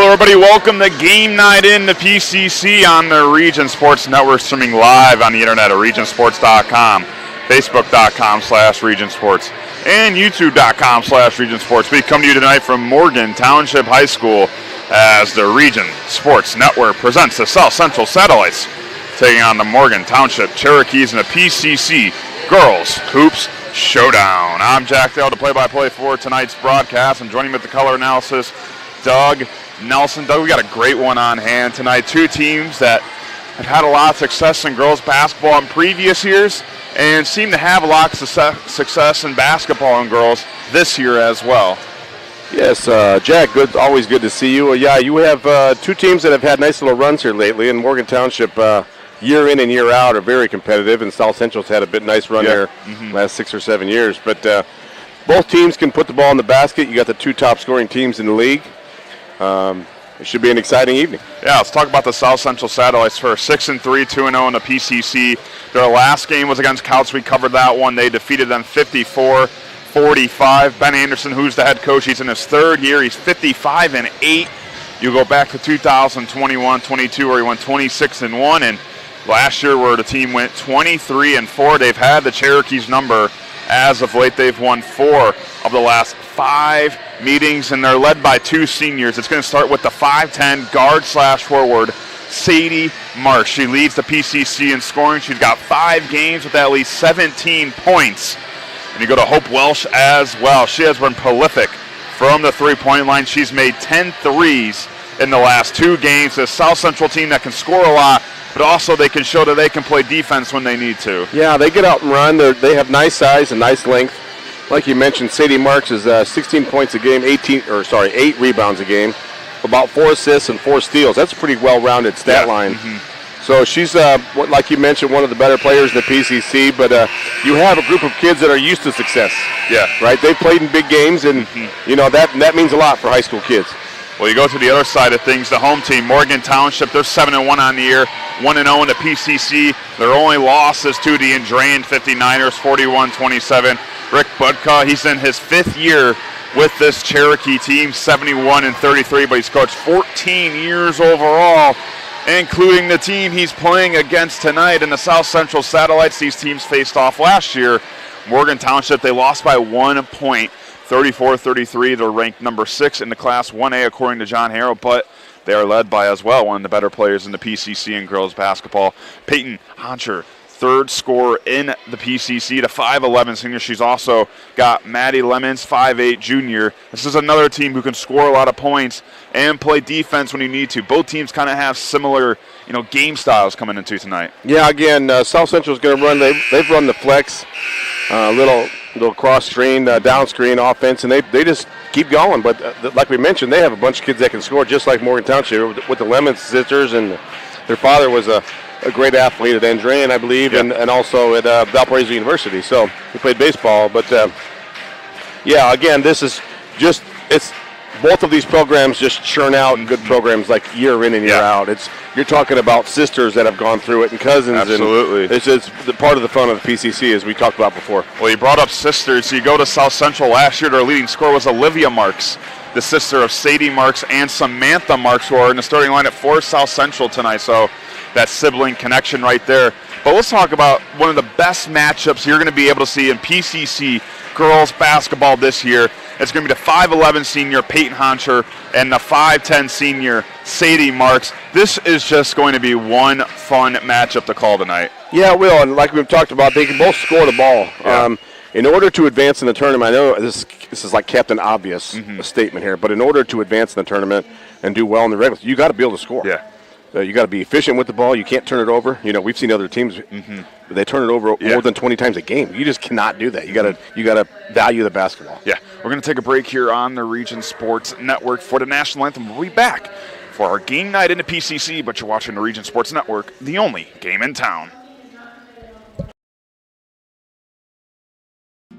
Hello, everybody. Welcome to Game Night in the PCC on the Region Sports Network, streaming live on the internet at regionsports.com, facebook.com/regionsports, and youtube.com/regionsports. We come to you tonight from Morgan Township High School as the Region Sports Network presents the South Central Satellites, taking on the Morgan Township Cherokees in the PCC Girls Hoops Showdown. I'm Jack Dale, the play-by-play for tonight's broadcast, and joining me with the color analysis, Doug Nelson. Doug, we got a great one on hand tonight. Two teams that have had a lot of success in girls basketball in previous years and seem to have a lot of success in basketball and girls this year as well. Yes, Jack, always good to see you. You have two teams that have had nice little runs here lately, and Morgan Township year in and year out are very competitive, and South Central's had a nice run here last 6 or 7 years. But both teams can put the ball in the basket. You got the two top scoring teams in the league. It should be an exciting evening. Yeah, let's talk about the South Central Satellites first. 6-3, 2-0 in the PCC. Their last game was against Couts. We covered that one. They defeated them 54-45. Ben Anderson, who's the head coach, he's in his third year. He's 55-8. You go back to 2021-22 where he went 26-1, and last year where the team went 23-4. They've had the Cherokees number as of late. They've won 4 of the last 5 meetings, and they're led by 2 seniors. It's going to start with the 5'10" guard/forward, Sadie Marsh. She leads the PCC in scoring. She's got 5 games with at least 17 points. And you go to Hope Welsh as well. She has been prolific from the three-point line. She's made 10 threes in the last 2 games. This South Central team that can score a lot, but also they can show that they can play defense when they need to. Yeah, they get out and run. They have nice size and nice length. Like you mentioned, Sadie Marks is 16 points a game, 8 rebounds a game, about 4 assists and 4 steals. That's a pretty well-rounded stat line. So she's, like you mentioned, one of the better players in the PCC, but you have a group of kids that are used to success. Yeah. Right? They've played in big games, and, that means a lot for high school kids. Well, you go to the other side of things, the home team, Morgan Township, they're 7-1 on the year, 1-0 in the PCC. Their only loss is to the Andrean 59ers, 41-27. Rick Budka, he's in his 5th year with this Cherokee team, 71-33, but he's coached 14 years overall, including the team he's playing against tonight in the South Central Satellites. These teams faced off last year. Morgan Township, they lost by 1 point. 34-33, they're ranked number 6 in the Class 1A according to John Harrell, but they are led by as well one of the better players in the PCC in girls basketball, Peyton Honcher, 3rd scorer in the PCC, the 5'11" senior. She's also got Maddie Lemons, 5'8" junior. This is another team who can score a lot of points and play defense when you need to. Both teams kind of have similar, game styles coming into tonight. Yeah, again, South Central's going to run. They've run the flex, little cross screen, down screen offense, and they just keep going. But like we mentioned, they have a bunch of kids that can score, just like Morgan Township with the Lemons sisters, and their father was a great athlete at Andrean, I believe, and also at Valparaiso University. So he played baseball. But, again, this is just – it's both of these programs just churn out good programs like year in and year out. You're talking about sisters that have gone through it and cousins. Absolutely. And it's part of the fun of the PCC, as we talked about before. Well, you brought up sisters. You go to South Central last year, their leading scorer was Olivia Marks, the sister of Sadie Marks and Samantha Marks, who are in the starting line for South Central tonight. So that sibling connection right there. But let's talk about one of the best matchups you're going to be able to see in PCC girls basketball this year. It's going to be the 5'11" senior Peyton Honcher and the 5'10" senior Sadie Marks. This is just going to be one fun matchup to call tonight. Yeah, it will, and like we've talked about, they can both score the ball. Yeah. In order to advance in the tournament, I know this is like Captain Obvious a statement here, but in order to advance in the tournament and do well in the regular, you got to be able to score. Yeah. You got to be efficient with the ball. You can't turn it over. We've seen other teams they turn it over more than 20 times a game. You just cannot do that. You got to value the basketball. Yeah, we're going to take a break here on the Region Sports Network for the national anthem. We'll be back for our game night in the PCC, but you're watching the Region Sports Network, the only game in town.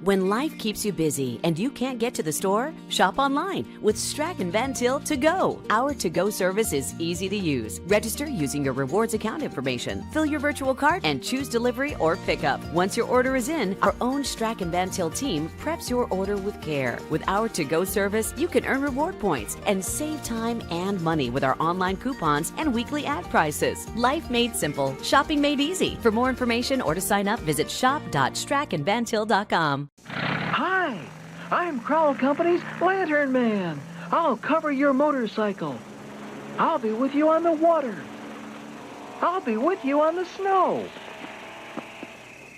When life keeps you busy and you can't get to the store, shop online with Strachan Van Til To Go. Our to-go service is easy to use. Register using your rewards account information, fill your virtual cart, and choose delivery or pickup. Once your order is in, our own Strachan Van Til team preps your order with care. With our to-go service, you can earn reward points and save time and money with our online coupons and weekly ad prices. Life made simple, shopping made easy. For more information or to sign up, visit shop.strachanvantil.com. Hi, I'm Crowell Company's Lantern Man. I'll cover your motorcycle. I'll be with you on the water. I'll be with you on the snow.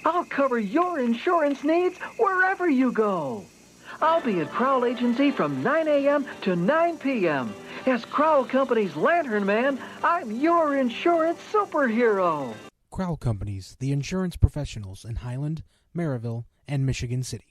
I'll cover your insurance needs wherever you go. I'll be at Crowell Agency from 9 a.m. to 9 p.m. As Crowell Company's Lantern Man, I'm your insurance superhero. Crowell Companies, the insurance professionals in Highland, Maryville, and Michigan City.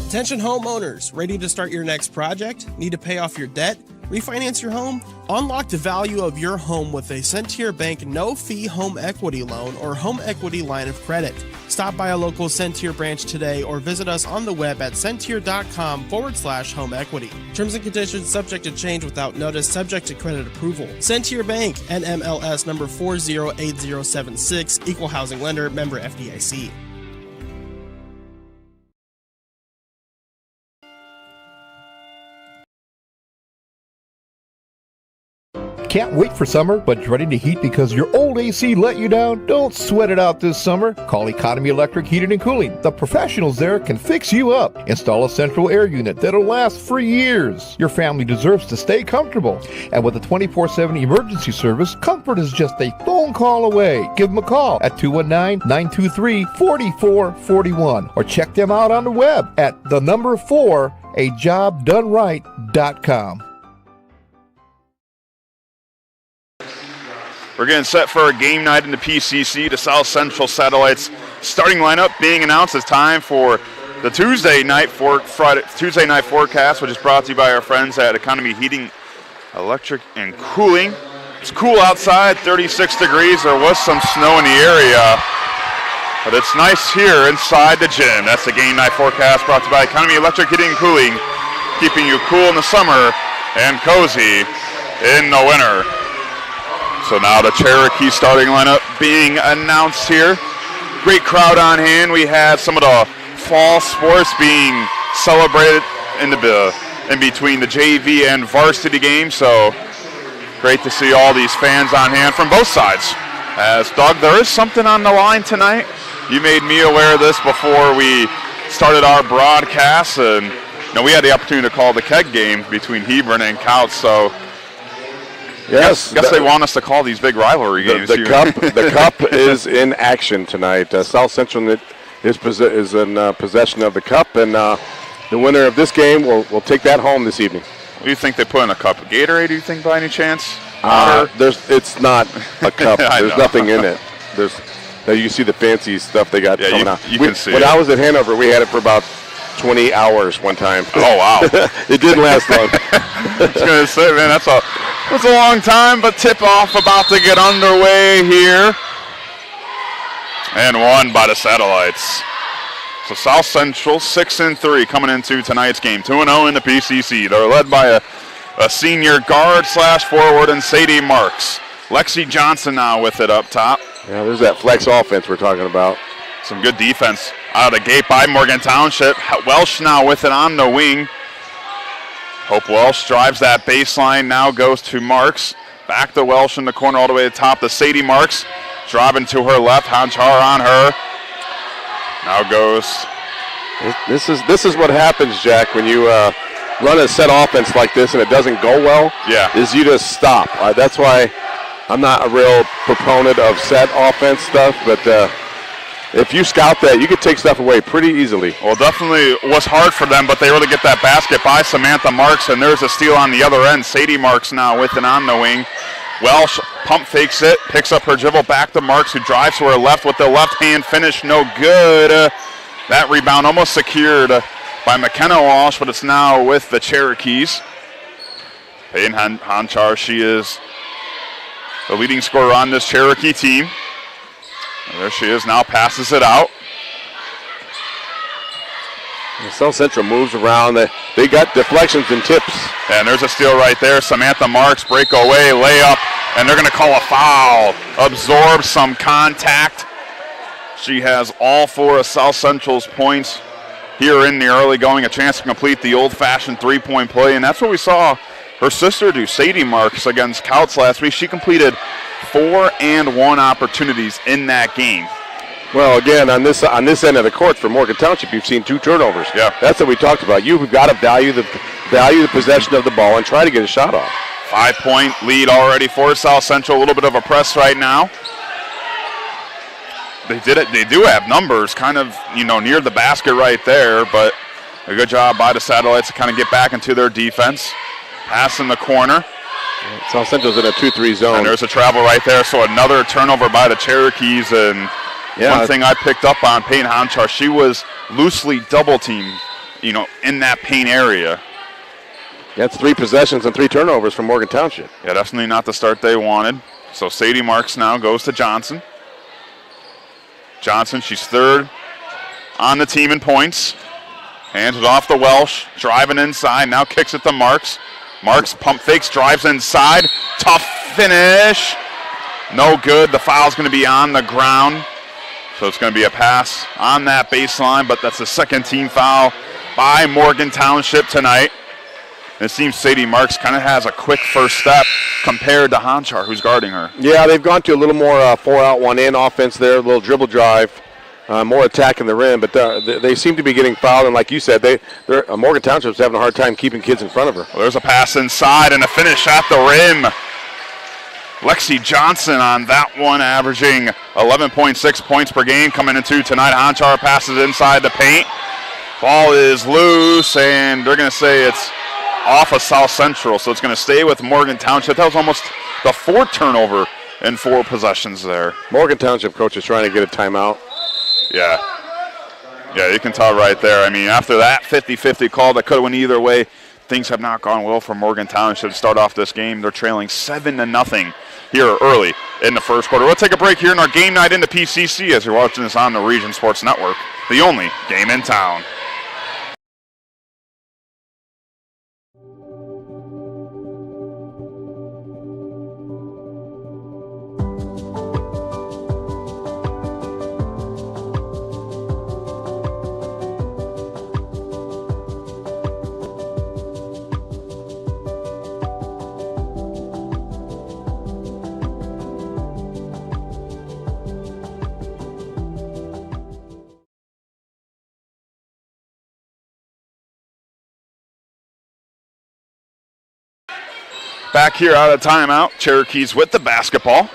Attention homeowners, ready to start your next project? Need to pay off your debt? Refinance your home? Unlock the value of your home with a Centier Bank no-fee home equity loan or home equity line of credit. Stop by a local Centier branch today or visit us on the web at centier.com/home equity. Terms and conditions subject to change without notice, subject to credit approval. Centier Bank, NMLS number 408076, Equal Housing Lender, member FDIC. Can't wait for summer, but dreading to heat because your old AC let you down? Don't sweat it out this summer. Call Economy Electric Heating and Cooling. The professionals there can fix you up. Install a central air unit that'll last for years. Your family deserves to stay comfortable. And with a 24/7 emergency service, comfort is just a phone call away. Give them a call at 219-923-4441 or check them out on the web at 4ajobdoneright.com. We're getting set for a game night in the PCC. The South Central Satellites starting lineup being announced. It's time for the Tuesday night forecast, which is brought to you by our friends at Economy Heating, Electric, and Cooling. It's cool outside, 36 degrees. There was some snow in the area, but it's nice here inside the gym. That's the game night forecast brought to you by Economy Electric, Heating, and Cooling, keeping you cool in the summer and cozy in the winter. So now the Cherokee starting lineup being announced here. Great crowd on hand. We had some of the fall sports being celebrated in between the JV and varsity games. So great to see all these fans on hand from both sides. As Doug, there is something on the line tonight. You made me aware of this before we started our broadcast, and we had the opportunity to call the keg game between Hebron and Couch. So. Yes, guess they want us to call these big rivalry games. The cup is in action tonight. South Central is in possession of the cup, and the winner of this game will take that home this evening. What do you think they put in a cup? Gatorade, do you think, by any chance? It's not a cup. There's nothing in it. You see the fancy stuff they got coming out. You can see when I was at Hanover, we had it for about 20 hours one time. Oh, wow. It didn't last long. I was going to say, man, that's a long time, but tip-off about to get underway here. And won by the Satellites. So South Central 6-3 coming into tonight's game. 2-0 in the PCC. They're led by a senior guard/forward and Sadie Marks. Lexi Johnson now with it up top. Yeah, there's that flex offense we're talking about. Some good defense out of the gate by Morgan Township. Welsh now with it on the wing. Hope Welsh drives that baseline, now goes to Marks. Back to Welsh in the corner all the way to the top to Sadie Marks. Driving to her left, Hanchar on her. Now goes. This is what happens, Jack, when you run a set offense like this and it doesn't go well. Yeah. Is you just stop. That's why I'm not a real proponent of set offense stuff, but if you scout that, you could take stuff away pretty easily. Well, definitely was hard for them, but they were able to get that basket by Samantha Marks, and there's a steal on the other end. Sadie Marks now with it on the wing. Welsh pump fakes it, picks up her dribble back to Marks, who drives to her left with the left hand finish. No good. That rebound almost secured by McKenna Walsh, but it's now with the Cherokees. Peyton Honchar, she is the leading scorer on this Cherokee team. And there she is now, passes it out. South Central moves around. They got deflections and tips. And there's a steal right there. Samantha Marks, breakaway, layup, and they're going to call a foul. Absorb some contact. She has all 4 of South Central's points here in the early going, a chance to complete the old-fashioned three-point play, and that's what we saw her sister do, Sadie Marks, against Couts last week. She completed 4 and 1 opportunities in that game. Well, again, on this end of the court for Morgan Township, you've seen 2 turnovers. Yeah. That's what we talked about. You've got to value the possession of the ball and try to get a shot off. 5-point lead already for South Central. A little bit of a press right now. They do have numbers kind of, near the basket right there, but a good job by the Satellites to kind of get back into their defense. Pass in the corner. South Central's in a 2-3 zone. And there's a travel right there, so another turnover by the Cherokees. And one thing I picked up on Payne Honchar, she was loosely double-teamed, in that paint area. That's 3 possessions and 3 turnovers from Morgan Township. Yeah, definitely not the start they wanted. So Sadie Marks now goes to Johnson. Johnson, she's 3rd on the team in points. Hands it off to Welsh, driving inside, now kicks it to Marks. Marks pump fakes, drives inside. Tough finish. No good. The foul's going to be on the ground. So it's going to be a pass on that baseline, but that's the second team foul by Morgan Township tonight. It seems Sadie Marks kind of has a quick first step compared to Honchar, who's guarding her. Yeah, they've gone to a little more 4-out, 1-in offense there, a little dribble drive, more attack in the rim, but they seem to be getting fouled, and like you said, Morgan Township's having a hard time keeping kids in front of her. Well, there's a pass inside and a finish at the rim. Lexi Johnson on that one, averaging 11.6 points per game coming into tonight. Honchar passes inside the paint. Ball is loose, and they're going to say it's off of South Central, so it's going to stay with Morgan Township. That was almost the 4th turnover in 4 possessions there. Morgan Township coach is trying to get a timeout. Yeah, you can tell right there. I mean, after that 50-50 call that could have went either way, things have not gone well for Morgan Township to start off this game. They're trailing 7-0 here early in the first quarter. We'll take a break here in our game night into PCC as you're watching this on the Region Sports Network, the only game in town. Back here out of timeout, Cherokees with the basketball.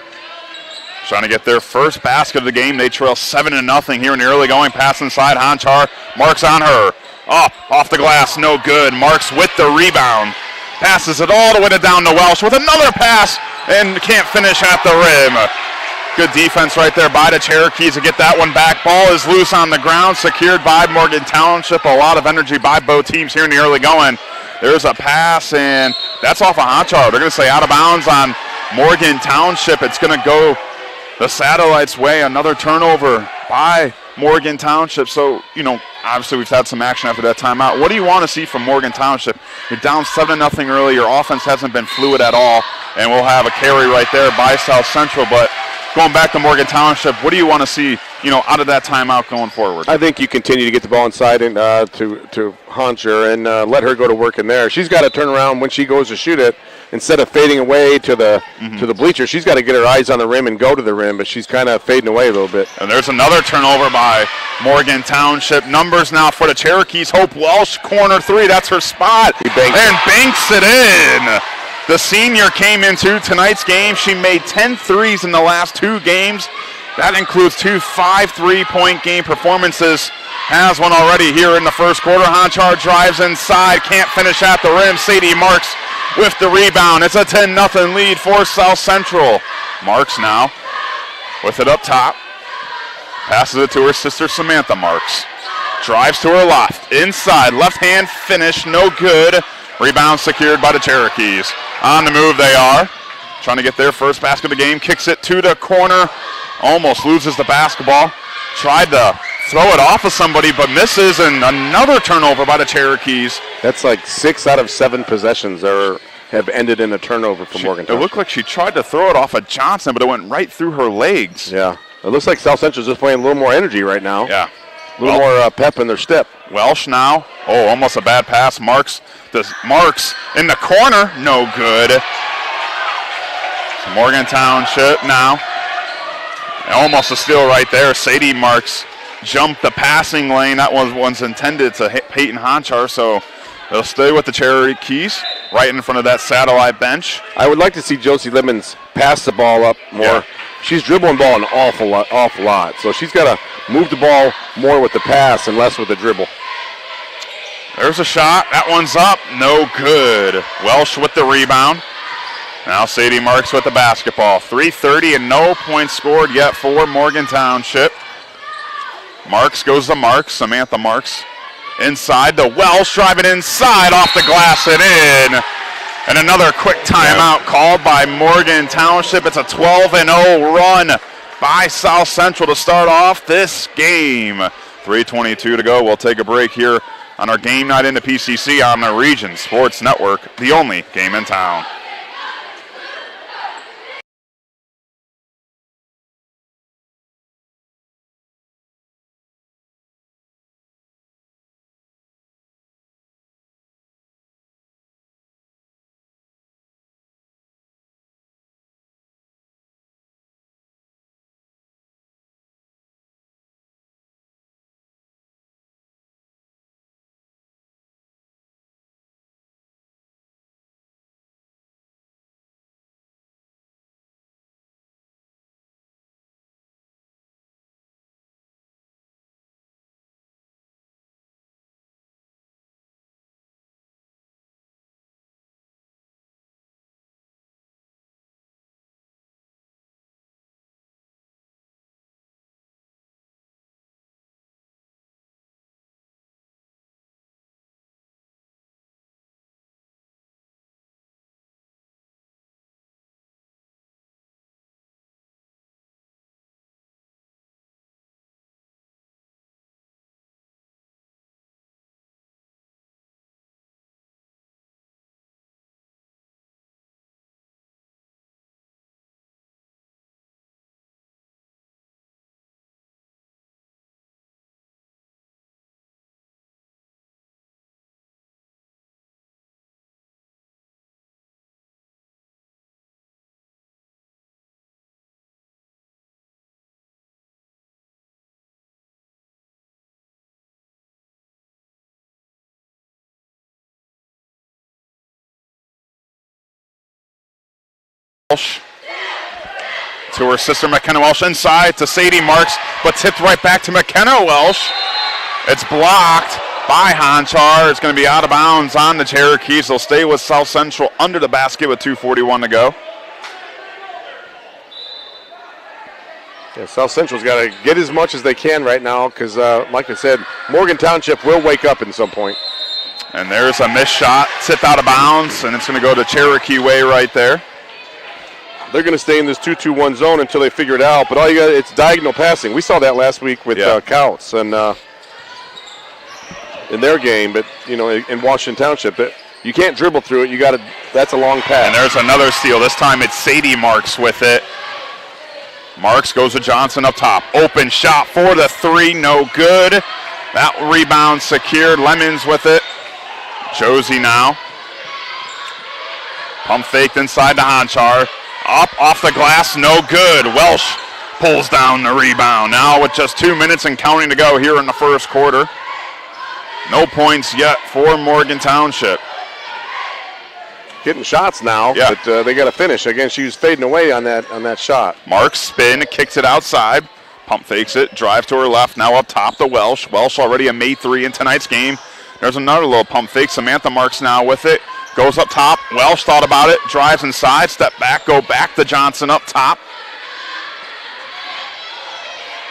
Trying to get their first basket of the game. They trail 7-0 here in the early going. Pass inside, Honchar. Marks on her. Off the glass, no good. Marks with the rebound. Passes it all the way down to Welsh with another pass and can't finish at the rim. Good defense right there by the Cherokees to get that one back. Ball is loose on the ground, secured by Morgan Township. A lot of energy by both teams here in the early going. There's a pass, and that's off of Honchar. They're going to say out of bounds on Morgan Township. It's going to go the Satellites' way. Another turnover by Morgan Township. So, obviously we've had some action after that timeout. What do you want to see from Morgan Township? You're down 7-0 early. Your offense hasn't been fluid at all, and we'll have a carry right there by South Central. But going back to Morgan Township, what do you want to see, out of that timeout going forward? I think you continue to get the ball inside and to Honchar and let her go to work in there. She's got to turn around when she goes to shoot it. Instead of fading away to the bleacher, she's got to get her eyes on the rim and go to the rim, but she's kind of fading away a little bit. And there's another turnover by Morgan Township. Numbers now for the Cherokees. Hope Welsh, corner 3, that's her spot. Banks it in. The senior came into tonight's game. She made 10 threes in the last 2 games. That includes 2 5-3-point game performances. Has one already here in the first quarter. Honchar drives inside, can't finish at the rim. Sadie Marks with the rebound. It's a 10-0 lead for South Central. Marks now with it up top. Passes it to her sister Samantha Marks. Drives to her left. Inside, left hand finish, no good. Rebound secured by the Cherokees. On the move they are. Trying to get their first basket of the game. Kicks it to the corner. Almost loses the basketball. Tried to throw it off of somebody but misses, and another turnover by the Cherokees. That's like 6 out of 7 possessions have ended in a turnover for Morgantown. It looked like she tried to throw it off of Johnson, but it went right through her legs. Yeah. It looks like South Central's just playing a little more energy right now. Yeah. A little more pep in their step. Welsh now. Oh, almost a bad pass. Marks in the corner. No good. So Morgan Township now. Almost a steal right there. Sadie Marks jumped the passing lane. That was intended to hit Peyton Honchar, so they'll stay with the Cherokees right in front of that satellite bench. I would like to see Josie Lemons pass the ball up more. Yeah. She's dribbling the ball an awful lot. So she's got to move the ball more with the pass and less with the dribble. There's a shot. That one's up. No good. Welsh with the rebound. Now Sadie Marks with the basketball. 3:30 and no points scored yet for Morgan Township. Marks goes to Marks. Samantha Marks inside to Welsh, driving inside off the glass and in. And another quick timeout called by Morgan Township. It's a 12-0 run by South Central to start off this game. 3:22 to go. We'll take a break here on our game night into PCC on the Region Sports Network, the only game in town. Welsh to her sister McKenna Welsh inside to Sadie Marks, but tipped right back to McKenna Welsh. It's blocked by Honchar. It's going to be out of bounds on the Cherokees. They'll stay with South Central under the basket with 2:41 to go. Yeah, South Central's got to get as much as they can right now because, like I said, Morgan Township will wake up at some point. And there's a missed shot, tipped out of bounds, and it's going to go to Cherokee way right there. They're going to stay in this 2-2-1 zone until they figure it out. But all you got, it's diagonal passing. We saw that last week with Couts and in their game, but in Washington Township, you can't dribble through it. That's a long pass. And there's another steal. This time it's Sadie Marks with it. Marks goes to Johnson up top. Open shot for the three, no good. That rebound secured. Lemons with it. Josie now. Pump faked inside to Honchar. Up off the glass, no good. Welsh pulls down the rebound. Now with just 2 minutes and counting to go here in the first quarter. No points yet for Morgan Township. Getting shots now, but they got to finish. Again, she was fading away on that shot. Marks spin, kicks it outside. Pump fakes it, drive to her left. Now up top to Welsh. Welsh already a made three in tonight's game. There's another little pump fake. Samantha Marks now with it. Goes up top. Welsh thought about it. Drives inside. Step back. Go back to Johnson up top.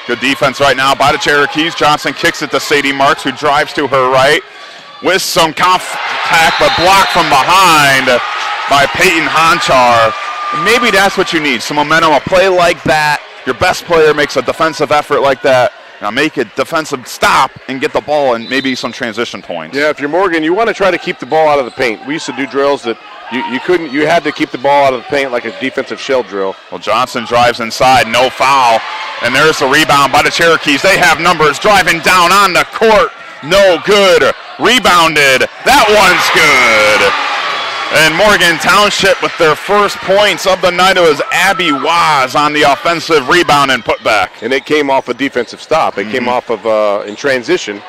Good defense right now by the Cherokees. Johnson kicks it to Sadie Marks, who drives to her right. with some contact, but blocked from behind by Peyton Honchar. Maybe that's what you need, some momentum, a play like that. Your best player makes a defensive effort like that. Now make a defensive stop and get the ball and maybe some transition points. Yeah, if you're Morgan, you want to try to keep the ball out of the paint. We used to do drills that you had to keep the ball out of the paint like a defensive shell drill. Well, Johnson drives inside, no foul. And there's the rebound by the Cherokees. They have numbers driving down on the court. No good. Rebounded. That one's good. And Morgan Township with their first points of the night. It was Abby Waz on the offensive rebound and putback. And it came off a defensive stop. It came off of in transition.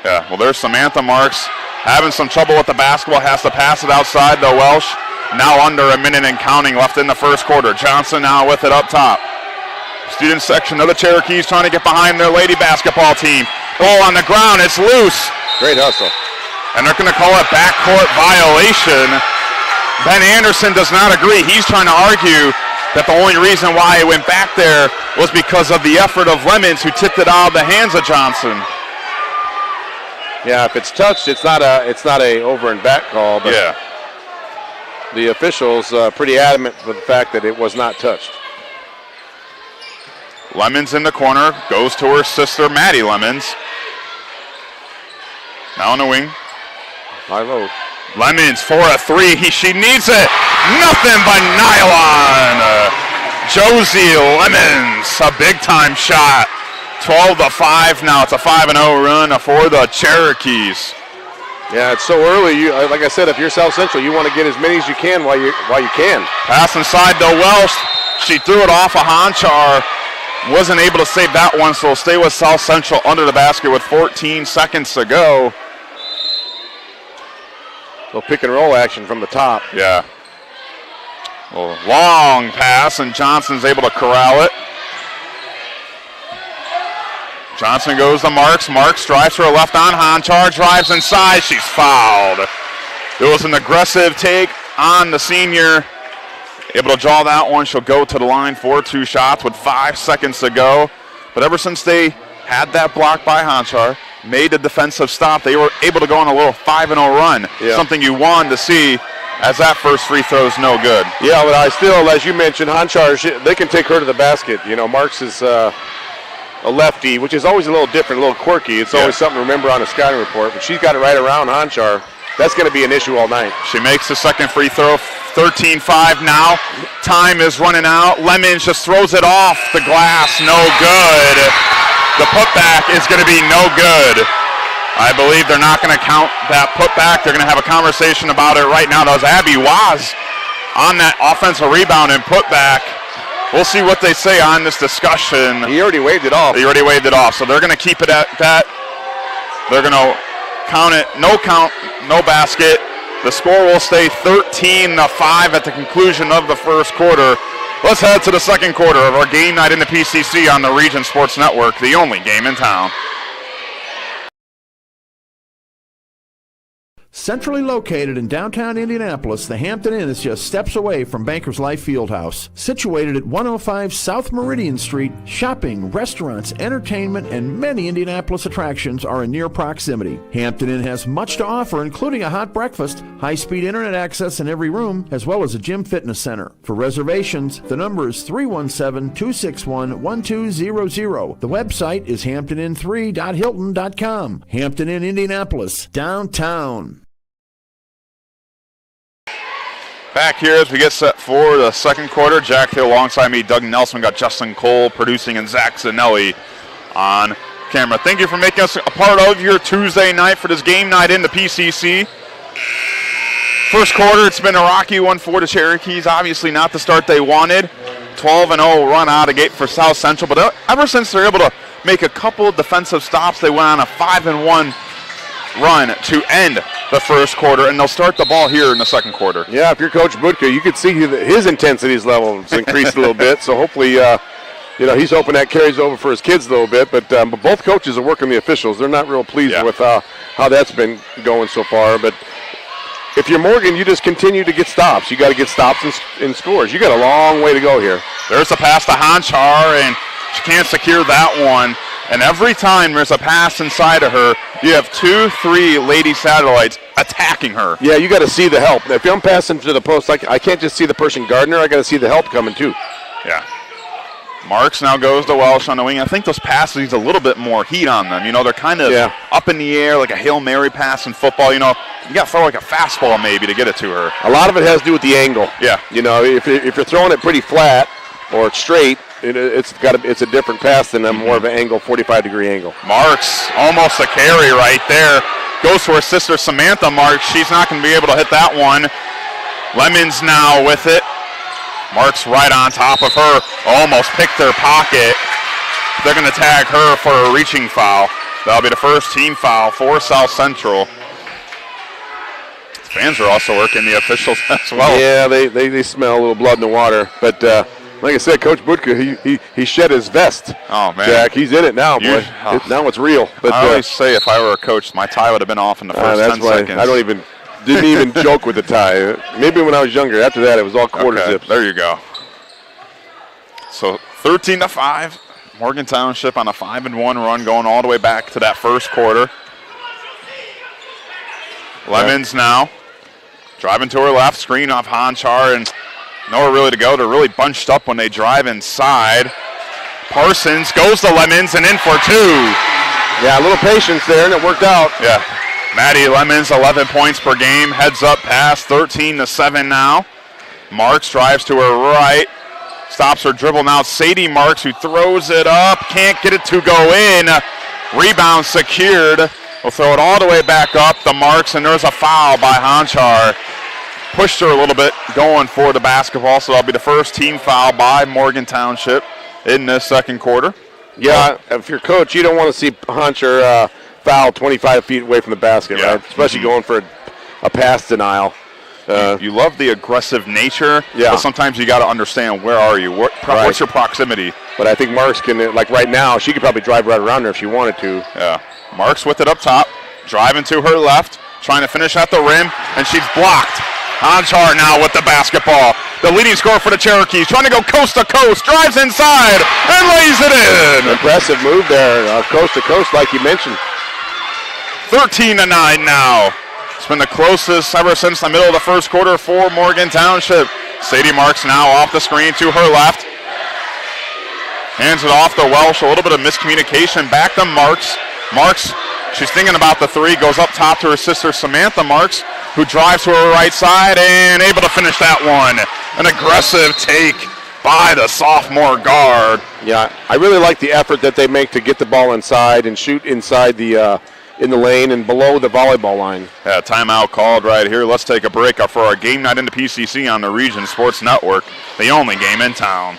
Yeah, well, there's Samantha Marks having some trouble with the basketball. Has to pass it outside, though. Welsh now under a minute and counting left in the first quarter. Johnson now with it up top. Student section of the Cherokees trying to get behind their lady basketball team. Ball on the ground. It's loose. Great hustle. And they're going to call it backcourt violation. Ben Anderson does not agree. He's trying to argue that the only reason why it went back there was because of the effort of Lemons, who tipped it out of the hands of Johnson. Yeah, if it's touched, it's not a over and back call. But yeah. The officials pretty adamant with the fact that it was not touched. Lemons in the corner, goes to her sister, Maddie Lemons. Now on the wing. High low. Lemons for a three. She needs it. Nothing but nylon. Josie Lemons, a big-time shot. 12-5 now. It's a 5-0 run for the Cherokees. Yeah, it's so early. Like I said, if you're South Central, you want to get as many as you can while you can. Pass inside to Welsh. She threw it off of Honchar. Wasn't able to save that one, so we'll stay with South Central under the basket with 14 seconds to go. Little pick and roll action from the top. Yeah. Well, long pass, and Johnson's able to corral it. Johnson goes to Marks. Marks drives to her left on Honchar, drives inside. She's fouled. It was an aggressive take on the senior. Able to draw that one. She'll go to the line for 2 shots with 5 seconds to go. But ever since they had that block by Honchar, made the defensive stop, they were able to go on a little 5-0 run. Yeah. Something you wanted to see, as that first free throw is no good. Yeah, but I still, as you mentioned, Honchar, they can take her to the basket. You know, Marks is a lefty, which is always a little different, a little quirky. It's always something to remember on a scouting report. But she's got it right around Honchar. That's going to be an issue all night. She makes the second free throw, 13-5 now. Time is running out. Lemons just throws it off the glass. No good. The putback is going to be no good. I believe they're not going to count that putback. They're going to have a conversation about it right now. That was Abby Waz on that offensive rebound and putback. We'll see what they say on this discussion. He already waved it off. He already waved it off, so they're going to keep it at that. They're going to count it, no count, no basket. The score will stay 13-5 at the conclusion of the first quarter. Let's head to the second quarter of our game night in the PCC on the Region Sports Network, the only game in town. Centrally located in downtown Indianapolis, the Hampton Inn is just steps away from Bankers Life Fieldhouse. Situated at 105 South Meridian Street, shopping, restaurants, entertainment, and many Indianapolis attractions are in near proximity. Hampton Inn has much to offer, including a hot breakfast, high-speed internet access in every room, as well as a gym fitness center. For reservations, the number is 317-261-1200. The website is hamptonin3.hilton.com. Hampton Inn, Indianapolis, downtown. Back here as we get set for the second quarter. Jack Hill alongside me, Doug Nelson, got Justin Cole producing, and Zach Zanelli on camera. Thank you for making us a part of your Tuesday night for this game night in the PCC. First quarter, it's been a rocky one for the Cherokees. Obviously not the start they wanted. 12-0 run out of gate for South Central, but ever since they're able to make a couple of defensive stops, they went on a 5-1 run to end the first quarter, and they'll start the ball here in the second quarter. Yeah, if you're Coach Budka, you could see his intensity's level has increased a little bit, so hopefully he's hoping that carries over for his kids a little bit, but both coaches are working the officials. They're not real pleased with how that's been going so far, but if you're Morgan, you just continue to get stops. You got to get stops and scores. You got a long way to go here. There's the pass to Honchar, and she can't secure that one. And every time there's a pass inside of her, you have 2-3 Lady Satellites attacking her. Yeah, you got to see the help. If I'm passing to the post, I can't just see the person guarding her. I got to see the help coming too. Yeah. Marks now goes to Welsh on the wing. I think those passes need a little bit more heat on them. You know, they're kind of up in the air like a Hail Mary pass in football. You know, you got to throw like a fastball maybe to get it to her. A lot of it has to do with the angle. Yeah. You know, if you're throwing it pretty flat or straight, it's a different pass than a more of an angle, 45-degree angle. Marks, almost a carry right there. Goes to her sister Samantha Marks. She's not going to be able to hit that one. Lemons now with it. Marks right on top of her. Almost picked their pocket. They're going to tag her for a reaching foul. That'll be the first team foul for South Central. Fans are also working, the officials as well. Yeah, they smell a little blood in the water. But like I said, Coach Budka, he shed his vest. Oh, man. Jack, he's in it now, boy. Now it's real. But I always say if I were a coach, my tie would have been off in the first 10 seconds. I didn't even joke with the tie. Maybe when I was younger. After that, it was all quarter zips. There you go. So 13-5. Morgan Township on a 5-1 run going all the way back to that first quarter. Lemons now driving to her left, screen off Honchar, and nowhere really to go. They're really bunched up when they drive inside. Parsons goes to Lemons and in for two. Yeah, a little patience there, and it worked out. Yeah. Maddie Lemons, 11 points per game. Heads up pass, 13-7 now. Marks drives to her right. Stops her dribble now. Sadie Marks, who throws it up. Can't get it to go in. Rebound secured. We'll throw it all the way back up to Marks, and there's a foul by Honchar. Pushed her a little bit going for the basketball, so that'll be the first team foul by Morgan Township in this second quarter. Yeah, if you're coach, you don't want to see Honchar foul 25 feet away from the basket, right? Especially going for a pass denial. You love the aggressive nature, but sometimes you got to understand where are you, what's your proximity. But I think Marks can, like right now, she could probably drive right around her if she wanted to. Yeah, Marks with it up top, driving to her left, trying to finish at the rim, and she's blocked. Honchar now with the basketball. The leading scorer for the Cherokees, trying to go coast to coast, drives inside and lays it in. Impressive move there, coast to coast, like you mentioned. 13-9 now. It's been the closest ever since the middle of the first quarter for Morgan Township. Sadie Marks now off the screen to her left. Hands it off to Welsh. A little bit of miscommunication. Back to Marks. Marks, she's thinking about the three. Goes up top to her sister Samantha Marks, who drives to her right side and able to finish that one. An aggressive take by the sophomore guard. Yeah, I really like the effort that they make to get the ball inside and shoot inside the in the lane and below the volleyball line. Yeah, timeout called right here. Let's take a break for our game night into PCC on the Region Sports Network, the only game in town.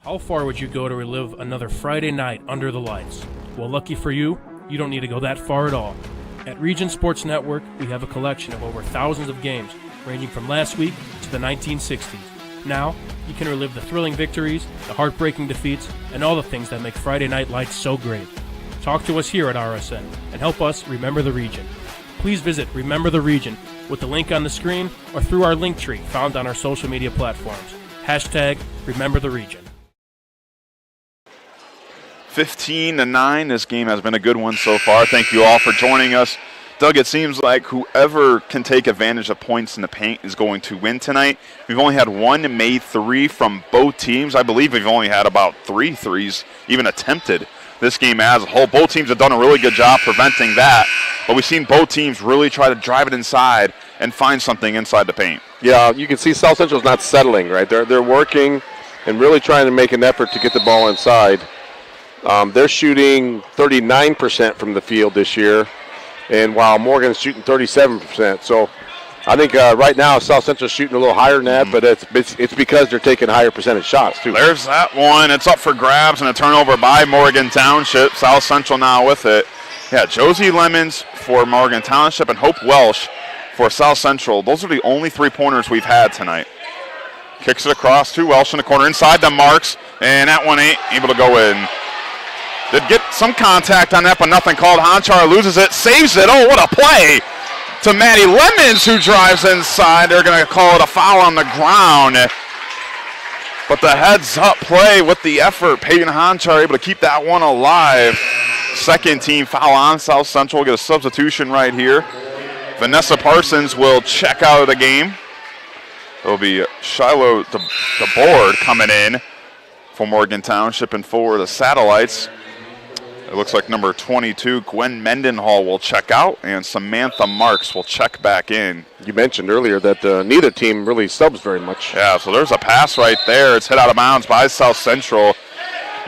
How far would you go to relive another Friday night under the lights? Well, lucky for you, you don't need to go that far at all. At Region Sports Network, we have a collection of over thousands of games, ranging from last week to the 1960s. Now, you can relive the thrilling victories, the heartbreaking defeats, and all the things that make Friday Night Lights so great. Talk to us here at RSN and help us remember the region. Please visit Remember the Region with the link on the screen or through our link tree found on our social media platforms. # Remember the Region. 15-9. This game has been a good one so far. Thank you all for joining us. Doug, it seems like whoever can take advantage of points in the paint is going to win tonight. We've only had one made three from both teams. I believe we've only had about 3 threes even attempted this game as a whole. Both teams have done a really good job preventing that, but we've seen both teams really try to drive it inside and find something inside the paint. Yeah, you can see South Central's not settling, right? They're working and really trying to make an effort to get the ball inside. They're shooting 39% from the field this year, and while Morgan's shooting 37%. So I think right now South Central's shooting a little higher than that, but it's because they're taking higher percentage shots too. There's that one. It's up for grabs and a turnover by Morgan Township. South Central now with it. Yeah, Josie Lemons for Morgan Township and Hope Welsh for South Central. Those are the only 3-pointers we've had tonight. Kicks it across to Welsh in the corner inside the Marks, and that one ain't able to go in. Did get some contact on that, but nothing called. Honchar loses it, saves it. Oh, what a play to Maddie Lemons, who drives inside. They're going to call it a foul on the ground. But the heads-up play with the effort. Peyton Honchar able to keep that one alive. Second team foul on South Central. Get a substitution right here. Vanessa Parsons will check out of the game. It'll be Shiloh DeBoard coming in for Morgan Township, and for the Satellites, it looks like number 22, Gwen Mendenhall, will check out, and Samantha Marks will check back in. You mentioned earlier that neither team really subs very much. Yeah, so there's a pass right there. It's hit out of bounds by South Central.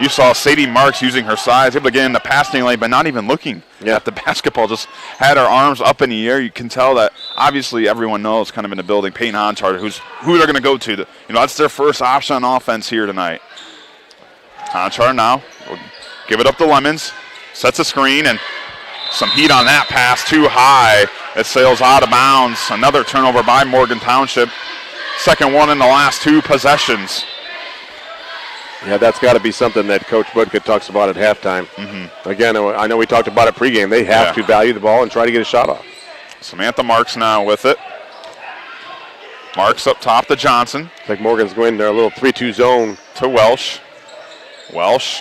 You saw Sadie Marks using her size, able to get in the passing lane, but not even looking at the basketball. Just had her arms up in the air. You can tell that obviously everyone knows kind of in the building, Peyton Honchar, who they're going to go to. That's their first option on offense here tonight. Honchar now will give it up to Lemons. Sets a screen, and some heat on that pass. Too high. It sails out of bounds. Another turnover by Morgan Township. Second one in the last two possessions. Yeah, that's got to be something that Coach Budka talks about at halftime. Again, I know we talked about it pregame. They have to value the ball and try to get a shot off. Samantha Marks now with it. Marks up top to Johnson. It's like Morgan's going their little 3-2 zone. To Welsh. Welsh,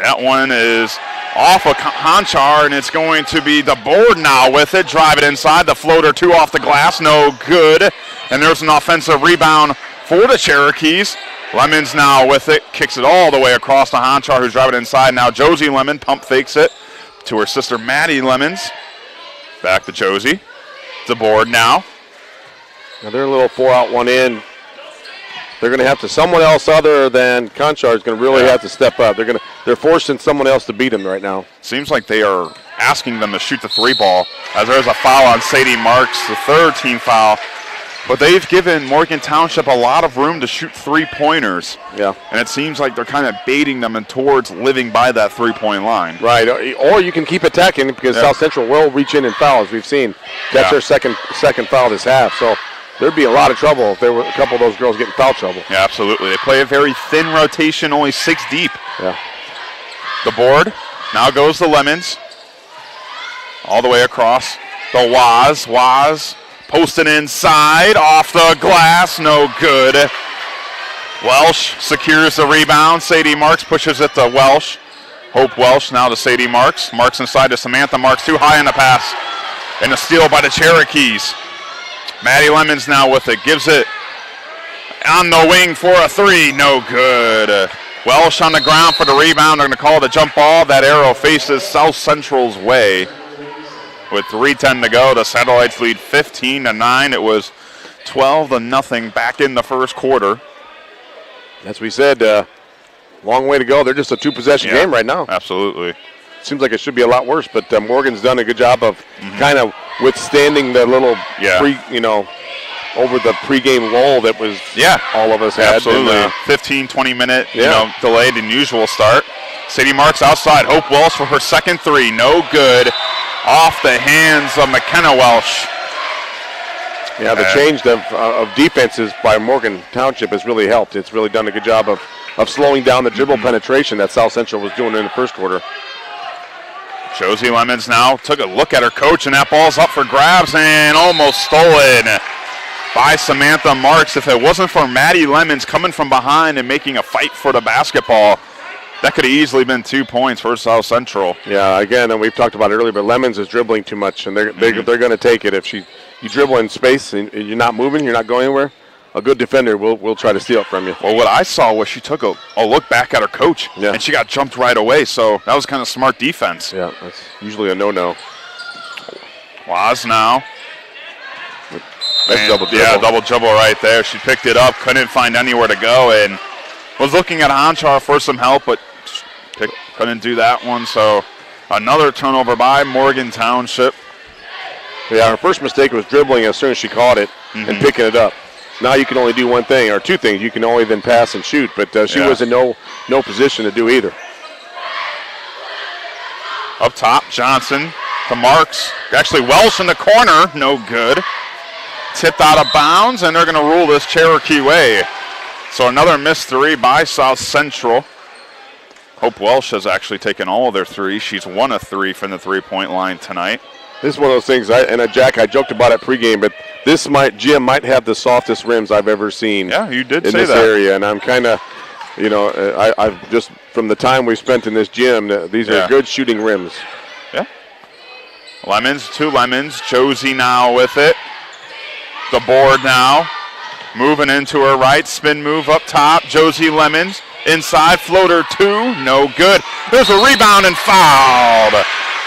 that one is off of Honchar, and it's going to be the board now with it. Drive it inside. The floater, two off the glass. No good. And there's an offensive rebound for the Cherokees. Lemons now with it, kicks it all the way across to Honchar, who's driving inside. Now Josie Lemon pump fakes it to her sister Maddie Lemons. Back to Josie. The board now. Now they're a little 4-out, 1 in. They're going to have to, someone else other than Conchar is going to really have to step up. They're forcing someone else to beat them right now. Seems like they are asking them to shoot the three ball, as there's a foul on Sadie Marks, the third team foul. But they've given Morgan Township a lot of room to shoot three-pointers. Yeah. And it seems like they're kind of baiting them in towards living by that three-point line. Right. Or you can keep attacking because South Central will reach in and foul, as we've seen. That's their second foul this half. So there'd be a lot of trouble if there were a couple of those girls getting foul trouble. Yeah, absolutely. They play a very thin rotation, only 6 deep. Yeah. The board now goes to Lemons. All the way across. The Waz posting inside, off the glass, no good. Welsh secures the rebound. Sadie Marks pushes it to Welsh. Hope Welsh now to Sadie Marks. Marks inside to Samantha Marks, too high in the pass. And a steal by the Cherokees. Maddie Lemons now with it, gives it on the wing for a three, no good. Welsh on the ground for the rebound. They're going to call it a jump ball. That arrow faces South Central's way. With 3:10 to go, the Satellites lead 15-9. It was 12-0 back in the first quarter. As we said, long way to go. They're just a 2-possession game right now. Absolutely. Seems like it should be a lot worse, but Morgan's done a good job of kind of withstanding the little over the pregame lull that was all of us had. Absolutely. 15-20 minute delayed than usual start. Sadie Marks outside. Hope Welsh for her second three. No good. Off the hands of McKenna Welsh. Yeah, the change of defenses by Morgan Township has really helped. It's really done a good job of slowing down the dribble penetration that South Central was doing in the first quarter. Josie Lemons now took a look at her coach, and that ball's up for grabs and almost stolen by Samantha Marks. If it wasn't for Maddie Lemons coming from behind and making a fight for the basketball, that could have easily been 2 points for South Central. Yeah, again, and we've talked about it earlier, but Lemons is dribbling too much, and they're going to take it. If you dribble in space and you're not moving, you're not going anywhere, a good defender will try to steal it from you. Well, what I saw was she took a look back at her coach, and she got jumped right away, so that was kind of smart defense. Yeah, that's usually a no-no. Waz now. Nice double dribble. Yeah, double dribble right there. She picked it up, couldn't find anywhere to go, and was looking at Honchar for some help, but couldn't do that one. So another turnover by Morgan Township. Yeah, her first mistake was dribbling as soon as she caught it and picking it up. Now you can only do one thing, or two things. You can only then pass and shoot, but she was in no position to do either. Up top, Johnson to Marks. Actually, Welsh in the corner, no good. Tipped out of bounds, and they're going to rule this Cherokee way. So another missed three by South Central. Hope Welsh has actually taken all of their threes. She's 1 of 3 from the three-point line tonight. This is one of those things, Jack, I joked about it pregame, but Jim might have the softest rims I've ever seen. Yeah, you did in say this that. area, and I'm kind of I've just from the time we spent in this gym, these are good shooting rims. Yeah. Lemons, 2 lemons. Josie now with it. The board now. Moving into her right. Spin move up top. Josie Lemons. Inside. Floater 2. No good. There's a rebound and fouled.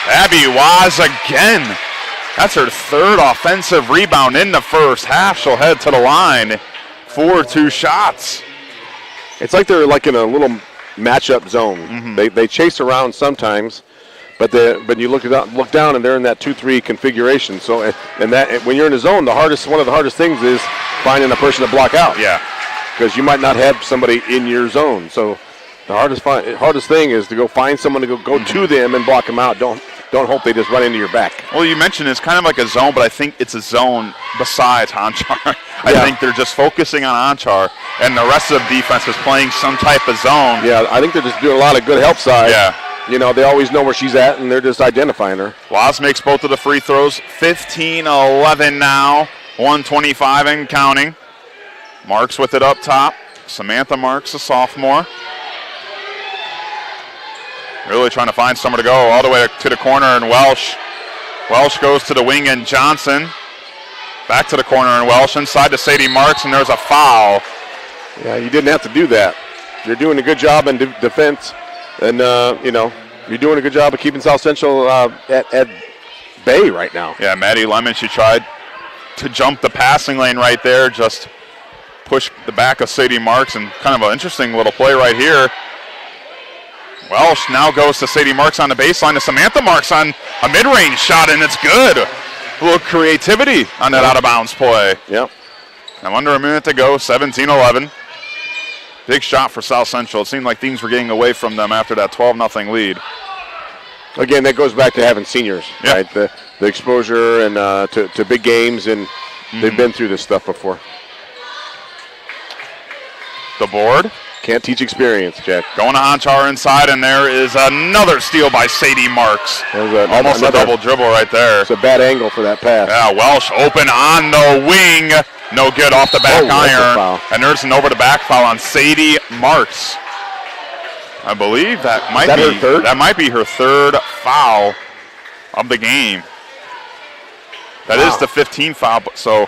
Abby Waz again. That's her 3rd offensive rebound in the first half. She'll head to the line for 2 shots. It's like they're like in a little matchup zone. Mm-hmm. They chase around sometimes, but you look down and they're in that 2-3 configuration. So and that when you're in a zone, one of the hardest things is finding a person to block out. Yeah. Because you might not have somebody in your zone. So the hardest thing is to go find someone to go to them and block them out. Don't hope they just run into your back. Well, you mentioned it's kind of like a zone, but I think it's a zone besides Honchar. I think they're just focusing on Honchar, and the rest of the defense is playing some type of zone. Yeah, I think they're just doing a lot of good help side. Yeah. They always know where she's at, and they're just identifying her. Waz makes both of the free throws. 15-11 now. 125 and counting. Marks with it up top. Samantha Marks, a sophomore. Really trying to find somewhere to go all the way to the corner, and Welsh. Welsh goes to the wing, and Johnson back to the corner, and Welsh inside to Sadie Marks, and there's a foul. Yeah, you didn't have to do that. You're doing a good job in defense, and, you're doing a good job of keeping South Central at bay right now. Yeah, Maddie Lemon, she tried to jump the passing lane right there, just push the back of Sadie Marks, and kind of an interesting little play right here. Welsh now goes to Sadie Marks on the baseline to Samantha Marks on a mid-range shot, and it's good. A little creativity on that out-of-bounds play. Yep. Now under a minute to go, 17-11. Big shot for South Central. It seemed like things were getting away from them after that 12-0 lead. Again, that goes back to having seniors, right? The exposure and to big games, and they've been through this stuff before. The board. Can't teach experience, Jack. Going to Honchar inside, and there is another steal by Sadie Marks. Almost a double dribble right there. It's a bad angle for that pass. Yeah, Welsh open on the wing. No good off the back iron. And there's an over-the-back foul on Sadie Marks. I believe that might be her third? That might be her 3rd foul of the game. That is the 15th foul. So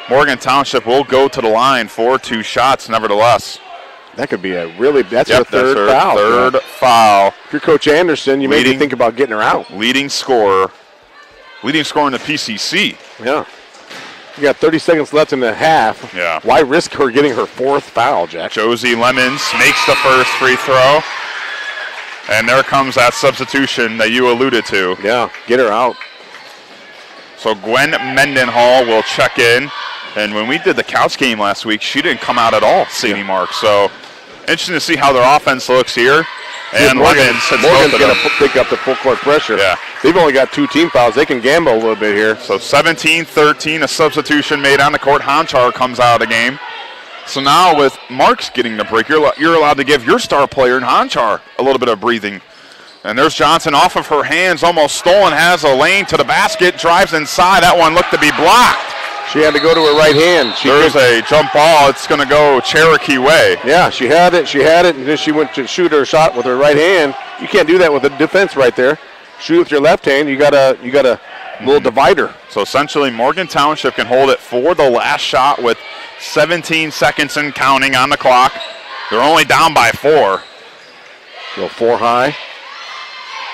Morgan Township will go to the line for 2 shots nevertheless. That could be her 3rd foul. 3rd foul. If you're Coach Anderson, you maybe think about getting her out. Leading scorer in the PCC. Yeah. You got 30 seconds left in the half. Yeah. Why risk her getting her 4th foul, Jack? Josie Lemons makes the first free throw. And there comes that substitution that you alluded to. Yeah, get her out. So Gwen Mendenhall will check in. And when we did the Couch game last week, she didn't come out at all, Sadie Marks. So interesting to see how their offense looks here. And Morgan's going to pick up the full court pressure. Yeah. They've only got 2 team fouls. They can gamble a little bit here. So 17-13, a substitution made on the court. Honchar comes out of the game. So now with Marks getting the break, you're allowed to give your star player in Honchar a little bit of breathing. And there's Johnson off of her hands, almost stolen, has a lane to the basket, drives inside. That one looked to be blocked. She had to go to her right hand. There's a jump ball. It's going to go Cherokee way. Yeah, she had it, and then she went to shoot her shot with her right hand. You can't do that with the defense right there. Shoot with your left hand. You got a little divider. So essentially Morgan Township can hold it for the last shot with 17 seconds and counting on the clock. They're only down by 4. Go 4 high.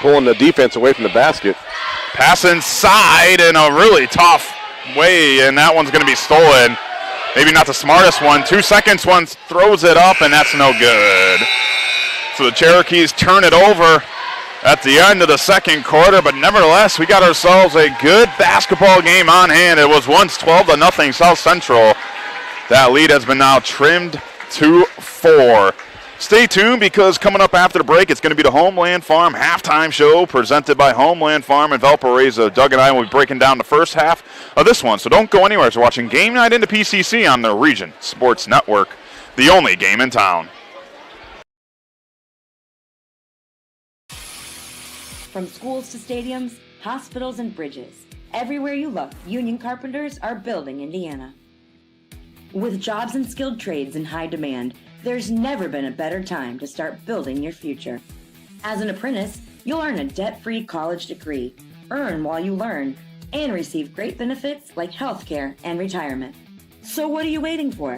Pulling the defense away from the basket. Pass inside in a really tough way, and that one's going to be stolen. Maybe not the smartest one. 2 seconds, one throws it up, and that's no good. So the Cherokees turn it over at the end of the second quarter, but nevertheless, we got ourselves a good basketball game on hand. It was once 12-0 South Central. That lead has been now trimmed to 4. Stay tuned, because coming up after the break, it's going to be the Homeland Farm halftime show presented by Homeland Farm in Valparaiso. Doug and I will be breaking down the first half of this one, so don't go anywhere. You're watching Game Night into PCC on the Region Sports Network, the only game in town. From schools to stadiums, hospitals and bridges, everywhere you look, union carpenters are building Indiana. With jobs and skilled trades in high demand, There's never been a better time to start building your future. As an apprentice, you'll earn a debt-free college degree, earn while you learn, and receive great benefits like healthcare and retirement. So what are you waiting for?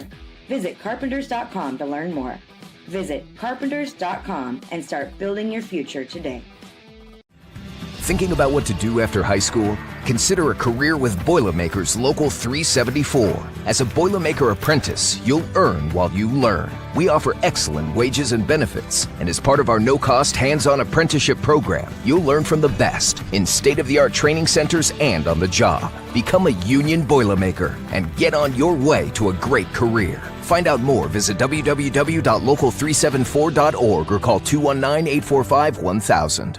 Visit carpenters.com to learn more. Visit carpenters.com and start building your future today. Thinking about what to do after high school? Consider a career with Boilermakers Local 374. As a Boilermaker apprentice, you'll earn while you learn. We offer excellent wages and benefits, and as part of our no-cost hands-on apprenticeship program, you'll learn from the best in state-of-the-art training centers and on the job. Become a union Boilermaker and get on your way to a great career. Find out more, visit www.local374.org or call 219-845-1000.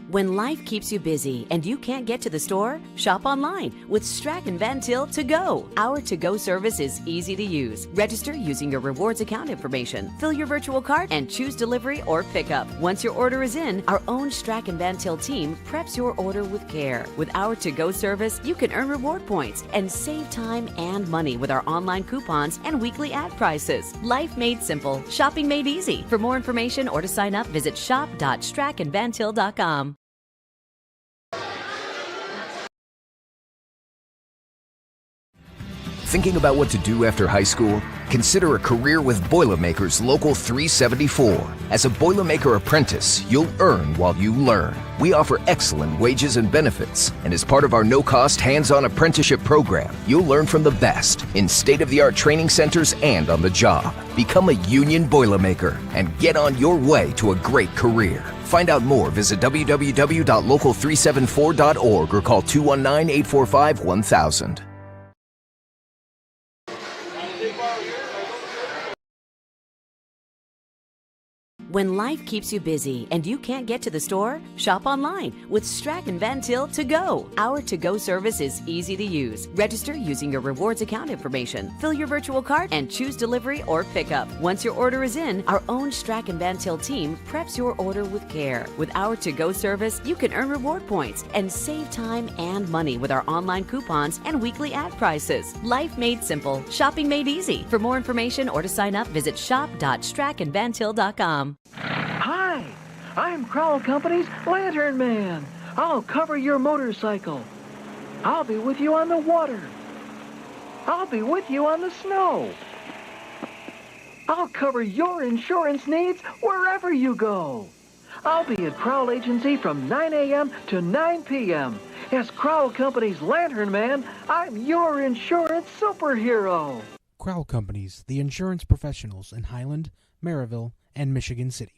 When life keeps you busy and you can't get to the store, shop online with Strack and Van Til To Go. Our to-go service is easy to use. Register using your rewards account information, fill your virtual cart, and choose delivery or pickup. Once your order is in, our own Strack and Van Til team preps your order with care. With our to-go service, you can earn reward points and save time and money with our online coupons and weekly ad prices. Life made simple, shopping made easy. For more information or to sign up, visit shop.strackandvantil.com. Thinking about what to do after high school? Consider a career with Boilermakers Local 374. As a Boilermaker apprentice, you'll earn while you learn. We offer excellent wages and benefits, and as part of our no-cost hands-on apprenticeship program, you'll learn from the best in state-of-the-art training centers and on the job. Become a union Boilermaker and get on your way to a great career. Find out more, visit www.local374.org or call 219-845-1000. When life keeps you busy and you can't get to the store, shop online with Strack and Van Til To Go. Our to-go service is easy to use. Register using your rewards account information, fill your virtual cart, and choose delivery or pickup. Once your order is in, our own Strack and Van Til team preps your order with care. With our to-go service, you can earn reward points and save time and money with our online coupons and weekly ad prices. Life made simple, shopping made easy. For more information or to sign up, visit shop.strackandvantil.com. Hi, I'm Crowell Company's Lantern Man. I'll cover your motorcycle. I'll be with you on the water. I'll be with you on the snow. I'll cover your insurance needs wherever you go. I'll be at Crowell Agency from 9 a.m. to 9 p.m. As Crowell Company's Lantern Man, I'm your insurance superhero. Crowell Companies, the insurance professionals in Highland, Maryville, and Michigan City.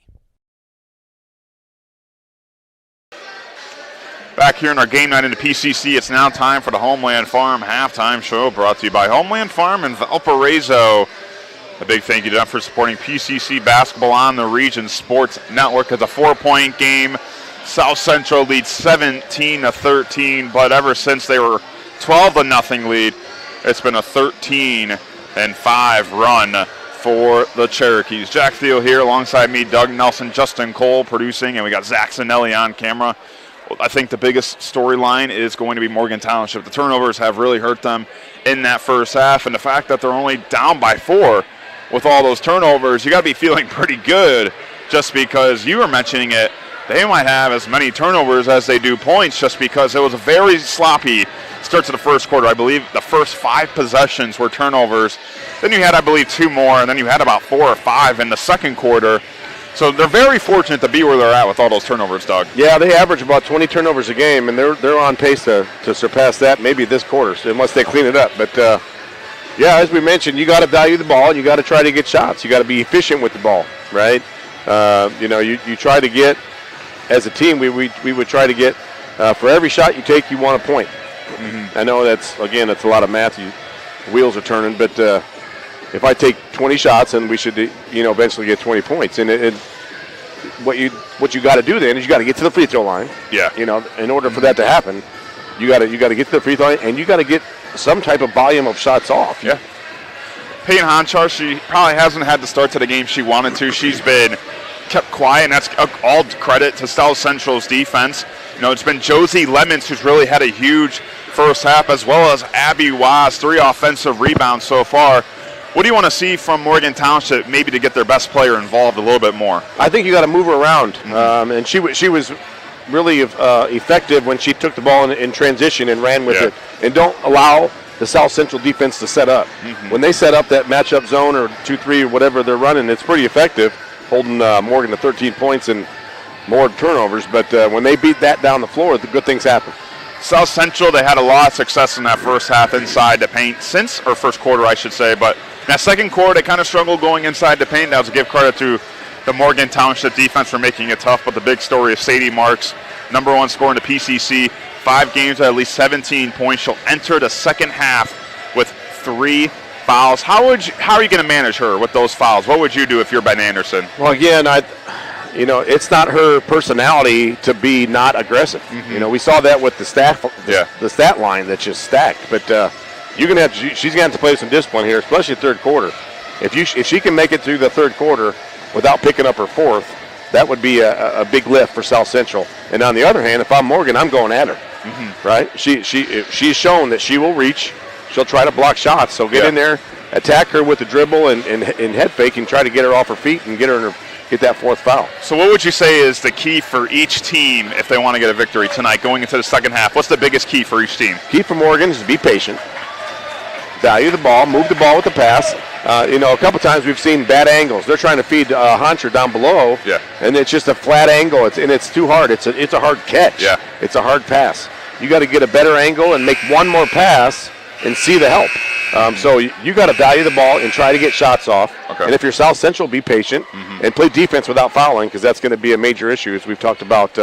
Back here in our game night in the PCC, it's now time for the Homeland Farm halftime show, brought to you by Homeland Farm in Valparaiso. A big thank you to them for supporting PCC basketball on the Region Sports Network. It's a 4-point game. South Central leads 17-13, but ever since they were 12-0 lead, it's been a 13-5 run for the Cherokees. Jack Thiel here alongside me, Doug Nelson, Justin Cole producing, and we got Zach Zanelli on camera. I think the biggest storyline is going to be Morgan Township. The turnovers have really hurt them in that first half, and the fact that they're only down by 4 with all those turnovers, you got to be feeling pretty good, just because you were mentioning it. They might have as many turnovers as they do points, just because it was a very sloppy start to the first quarter. I believe the first 5 possessions were turnovers. Then you had, I believe, 2 more, and then you had about 4 or 5 in the second quarter. So they're very fortunate to be where they're at with all those turnovers, Doug. Yeah, they average about 20 turnovers a game, and they're on pace to surpass that maybe this quarter, unless they clean it up. But, yeah, as we mentioned, you got to value the ball, and you got to try to get shots. You got to be efficient with the ball, right? You try to get, as a team, we would try to get, for every shot you take, you want a point. Mm-hmm. I know that's a lot of math. Wheels are turning, but if I take 20 shots, then we should, eventually get 20 points. And what you got to do then is you got to get to the free throw line. Yeah. In order for that to happen, you got to get to the free throw line, and you got to get some type of volume of shots off. Yeah. Peyton Honchar, she probably hasn't had the start to the game she wanted to. She's been kept quiet, and that's all credit to South Central's defense. It's been Josie Lemons who's really had a huge first half, as well as Abby Waz, 3 offensive rebounds so far. What do you want to see from Morgan Township maybe to get their best player involved a little bit more? I think you got to move her around. And she was really effective when she took the ball in transition and ran with it. And don't allow the South Central defense to set up. When they set up that matchup zone or 2-3 or whatever they're running, it's pretty effective, holding Morgan to 13 points and more turnovers. But when they beat that down the floor, the good things happen. South Central, they had a lot of success in that first half inside the paint or first quarter, I should say. But in that second quarter, they kind of struggled going inside the paint. That was to give credit to the Morgan Township defense for making it tough. But the big story is Sadie Marks, number 1 scorer in the PCC, 5 games at least 17 points. She'll enter the second half with 3 fouls. How are you going to manage her with those fouls? What would you do if you're Ben Anderson? Well, again, it's not her personality to be not aggressive. We saw that with the stat line that's just stacked. But she's gonna have to play some discipline here, especially third quarter. If she can make it through the third quarter without picking up her fourth, that would be a big lift for South Central. And on the other hand, if I'm Morgan, I'm going at her. Right? She's shown that she will reach. She'll try to block shots. So get in there, attack her with the dribble and head fake, and try to get her off her feet and get that fourth foul. So what would you say is the key for each team if they want to get a victory tonight going into the second half? What's the biggest key for each team? Key for Morgan is to be patient, value the ball, move the ball with the pass. A couple times we've seen bad angles. They're trying to feed Honcher down below, and it's just a flat angle. It's too hard. It's a hard catch. It's a hard pass. You got to get a better angle and make one more pass and see the help. So you got to value the ball and try to get shots off. And if you're South Central, be patient and play defense without fouling, because that's going to be a major issue, as we've talked about.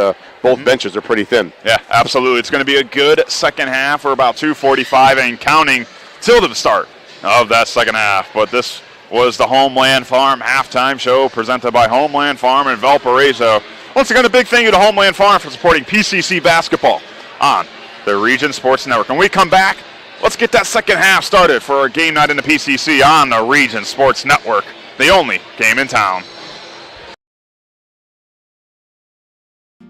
Both benches are pretty thin. Yeah, absolutely. It's going to be a good second half. We're about 2:45 and counting till to the start of that second half. But this was the Homeland Farm halftime show presented by Homeland Farm in Valparaiso. Once again, a big thank you to Homeland Farm for supporting PCC basketball on the Region Sports Network. When we come back, let's get that second half started for our game night in the PCC on the Region Sports Network, the only game in town.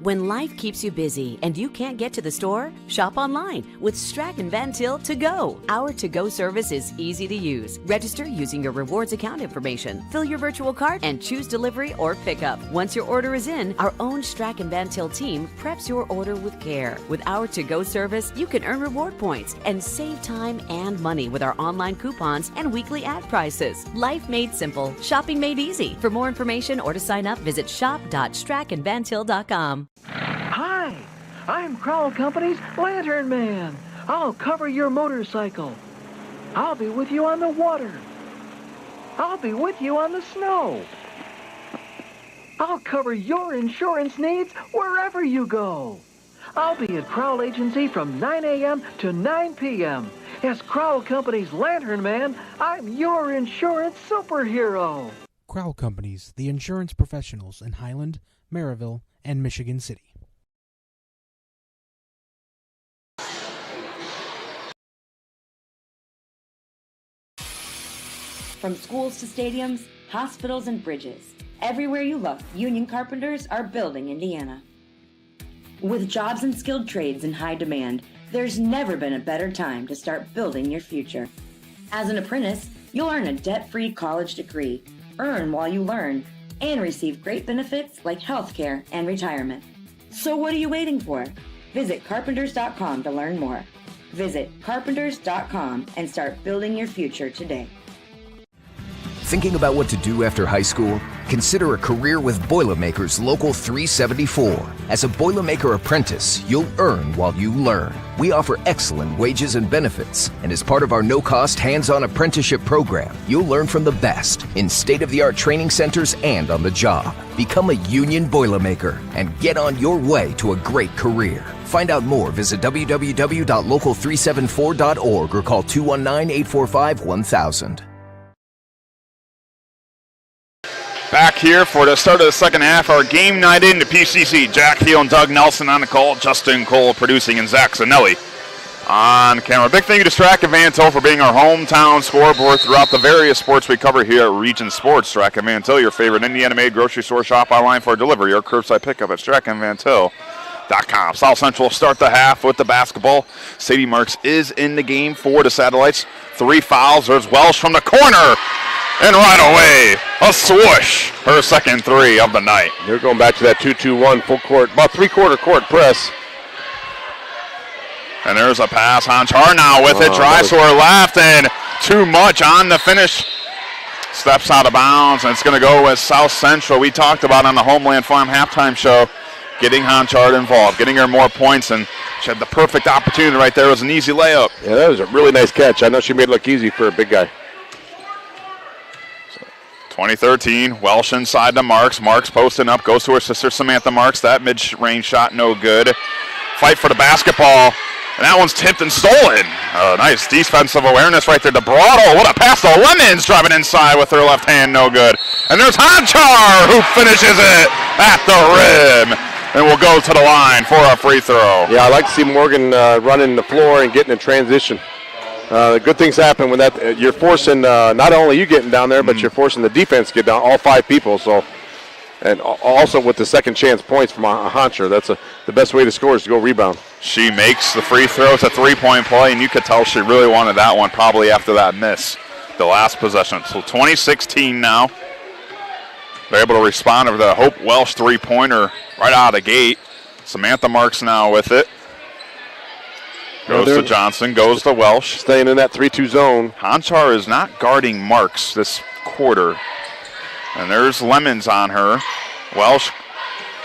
When life keeps you busy and you can't get to the store, shop online with Strachan Van Til To Go. Our to-go service is easy to use. Register using your rewards account information, fill your virtual cart, and choose delivery or pickup. Once your order is in, our own Strachan Van Til team preps your order with care. With our to-go service, you can earn reward points and save time and money with our online coupons and weekly ad prices. Life made simple, shopping made easy. For more information or to sign up, visit shop.strachanvantil.com. Hi, I'm Crowell Company's Lantern Man. I'll cover your motorcycle. I'll be with you on the water. I'll be with you on the snow. I'll cover your insurance needs wherever you go. I'll be at Crowell Agency from 9 a.m. to 9 p.m. As Crowell Company's Lantern Man, I'm your insurance superhero. Crowell Companies, the insurance professionals in Highland, Maryville, and Michigan City. From schools to stadiums, hospitals and bridges, everywhere you look, union carpenters are building Indiana. With jobs and skilled trades in high demand, there's never been a better time to start building your future. As an apprentice, you'll earn a debt-free college degree, earn while you learn, and receive great benefits like health care and retirement. So what are you waiting for? Visit carpenters.com to learn more. Visit carpenters.com and start building your future today. Thinking about what to do after high school? Consider a career with Boilermakers Local 374. As a Boilermaker apprentice, you'll earn while you learn. We offer excellent wages and benefits, and as part of our no-cost hands-on apprenticeship program, you'll learn from the best in state-of-the-art training centers and on the job. Become a union Boilermaker and get on your way to a great career. Find out more, visit www.local374.org or call 219-845-1000. Back here for the start of the second half, our game night in the PCC. Jack Thiel and Doug Nelson on the call, Justin Cole producing, and Zach Zanelli on camera. Big thank you to Strachan Van Til for being our hometown scoreboard throughout the various sports we cover here at Region Sports. Strachan Van Til, your favorite Indiana-made grocery store. Shop online for delivery or curbside pickup at strachanvantil.com. SadyMarks.com. South Central start the half with the basketball. Sadie Marks is in the game for the Satellites. 3 fouls. There's Welsh from the corner. And right away, a swoosh. Her second 3 of the night. They're going back to that 2-2-1 full court, about 3/4 court press. And there's a pass. Honchar now with it. Drives to her left and too much on the finish. Steps out of bounds, and it's going to go with South Central. We talked about on the Homeland Farm halftime show getting Honchard involved, getting her more points, and she had the perfect opportunity right there. It was an easy layup. Yeah, that was a really nice catch. I know she made it look easy for a big guy. 2013, Welsh inside to Marks. Marks posting up, goes to her sister Samantha Marks. That mid-range shot no good. Fight for the basketball. And that one's tipped and stolen. Nice defensive awareness right there to Brado. What a pass to Lemons, driving inside with her left hand, no good. And there's Honchar, who finishes it at the rim. And will go to the line for a free throw. Yeah, I like to see Morgan running the floor and getting in transition. Good things happen when that you're forcing not only you getting down there, but you're forcing the defense to get down, all 5 people. So, and also with the second chance points from Honchar, that's the best way to score is to go rebound. She makes the free throw. It's a 3-point play, and you could tell she really wanted that one probably after that miss, the last possession. So 2016 now. They're able to respond to the Hope Welsh 3-pointer right out of the gate. Samantha Marks now with it. Goes to Johnson, goes to Welsh. Staying in that 3-2 zone. Honchar is not guarding Marks this quarter. And there's Lemons on her. Welsh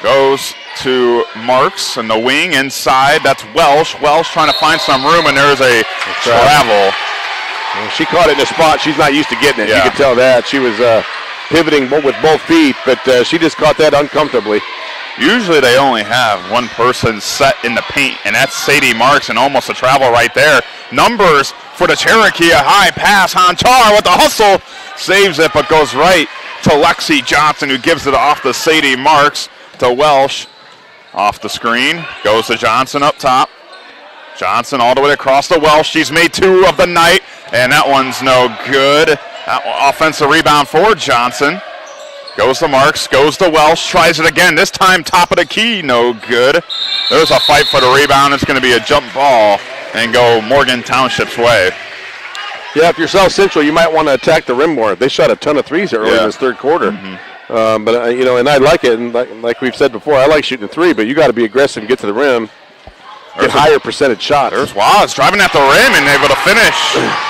goes to Marks in the wing inside. That's Welsh. Welsh trying to find some room, and there's a travel. Well, she caught it in a spot. She's not used to getting it. Yeah. You can tell that. She was pivoting with both feet, but she just caught that uncomfortably. Usually they only have one person set in the paint, and that's Sadie Marks, and almost a travel right there. Numbers for the Cherokee, a high pass. Honchar with the hustle, saves it, but goes right to Lexi Johnson, who gives it off to Sadie Marks to Welsh. Off the screen, goes to Johnson up top. Johnson all the way across to Welsh. She's made 2 of the night, and that one's no good. Offensive rebound for Johnson. Goes to Marks, goes to Welsh, tries it again. This time top of the key, no good. There's a fight for the rebound. It's going to be a jump ball and go Morgan Township's way. Yeah, if you're South Central, you might want to attack the rim more. They shot a ton of threes early in this third quarter. But, and I like it. And like we've said before, I like shooting 3, but you got to be aggressive and get to the rim. Get higher percentage shots. There's Waz driving at the rim and able to finish.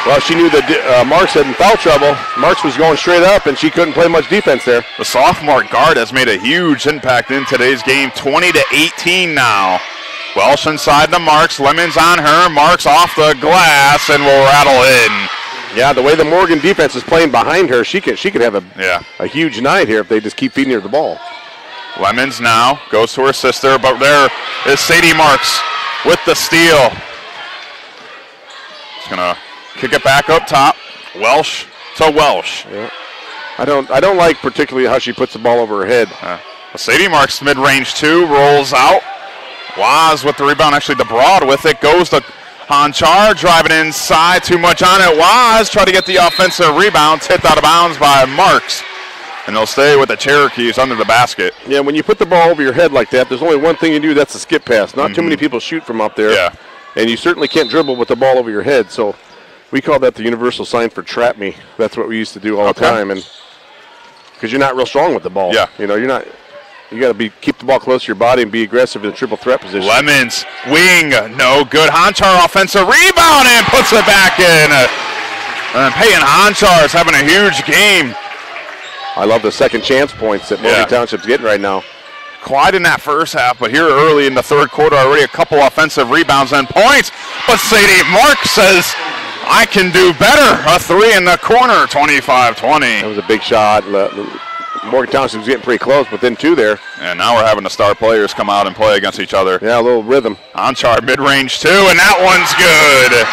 Well, she knew that Marks had in foul trouble. Marks was going straight up, and she couldn't play much defense there. The sophomore guard has made a huge impact in today's game. 20-18 now. Welsh inside to Marks. Lemons on her. Marks off the glass and will rattle in. Yeah, the way the Morgan defense is playing behind her, she could have a huge night here if they just keep feeding her the ball. Lemons now goes to her sister, but there is Sadie Marks with the steal. She's gonna kick it back up top. Welsh to Welsh. Yeah. I don't like particularly how she puts the ball over her head. Sadie Marks mid-range 2 rolls out. Waz with the rebound, actually DeBroad with it. Goes to Honchar, driving inside, too much on it. Waz try to get the offensive rebound, tipped out of bounds by Marks. And they'll stay with the Cherokees under the basket. Yeah, when you put the ball over your head like that, there's only one thing you do, that's a skip pass. Not too many people shoot from up there. Yeah. And you certainly can't dribble with the ball over your head. So we call that the universal sign for trap me. That's what we used to do all the time. And because you're not real strong with the ball. Yeah. You got to keep the ball close to your body and be aggressive in the triple threat position. Lemons, wing, no good. Honchar offensive rebound and puts it back in. And Peyton Honchar is having a huge game. I love the second chance points that Morgan Township's getting right now. Quiet in that first half, but here early in the third quarter, already a couple offensive rebounds and points. But Sadie Marks says, I can do better. A 3 in the corner, 25-20. That was a big shot. Morgan Township was getting pretty close, but then 2 there. And now we're having the star players come out and play against each other. Yeah, a little rhythm. Honchar mid-range 2, and that one's good.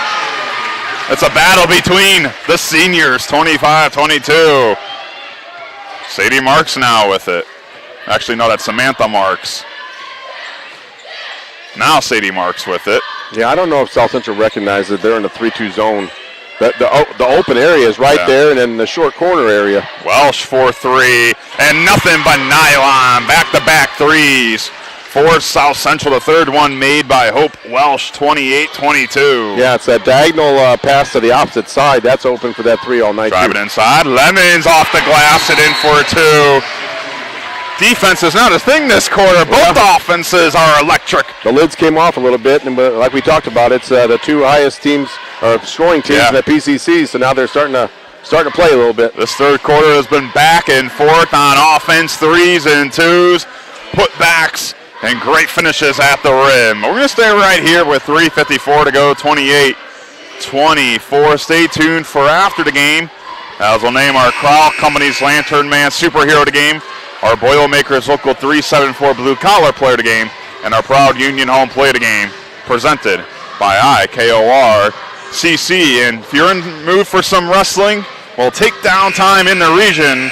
It's a battle between the seniors, 25-22. Sadie Marks now with it. Actually, no, that's Samantha Marks. Now Sadie Marks with it. Yeah, I don't know if South Central recognizes that they're in the 3-2 zone. The open area is right there, and then the short corner area. Welsh for 3, and nothing but nylon. Back-to-back threes for South Central. The third one made by Hope Welsh, 28-22. Yeah, it's that diagonal pass to the opposite side. That's open for that three all night. Driving inside. Lemons off the glass and in for a two. Defense is not a thing this quarter. Both offenses are electric. The lids came off a little bit, and like we talked about, it's the two highest teams, or scoring teams in the PCC, so now they're starting to play a little bit. This third quarter has been back and forth on offense, threes and twos, putbacks, and great finishes at the rim. We're going to stay right here with 3:54 to go, 28-24. Stay tuned for after the game, as we'll name our Crowell Company's Lantern Man Superhero of the game, our Boilermakers Local 374 Blue Collar Player of the game, and our Proud Union Home Play of the game, presented by IKOR CC. And if you're in the mood for some wrestling, well, Takedown Time in the region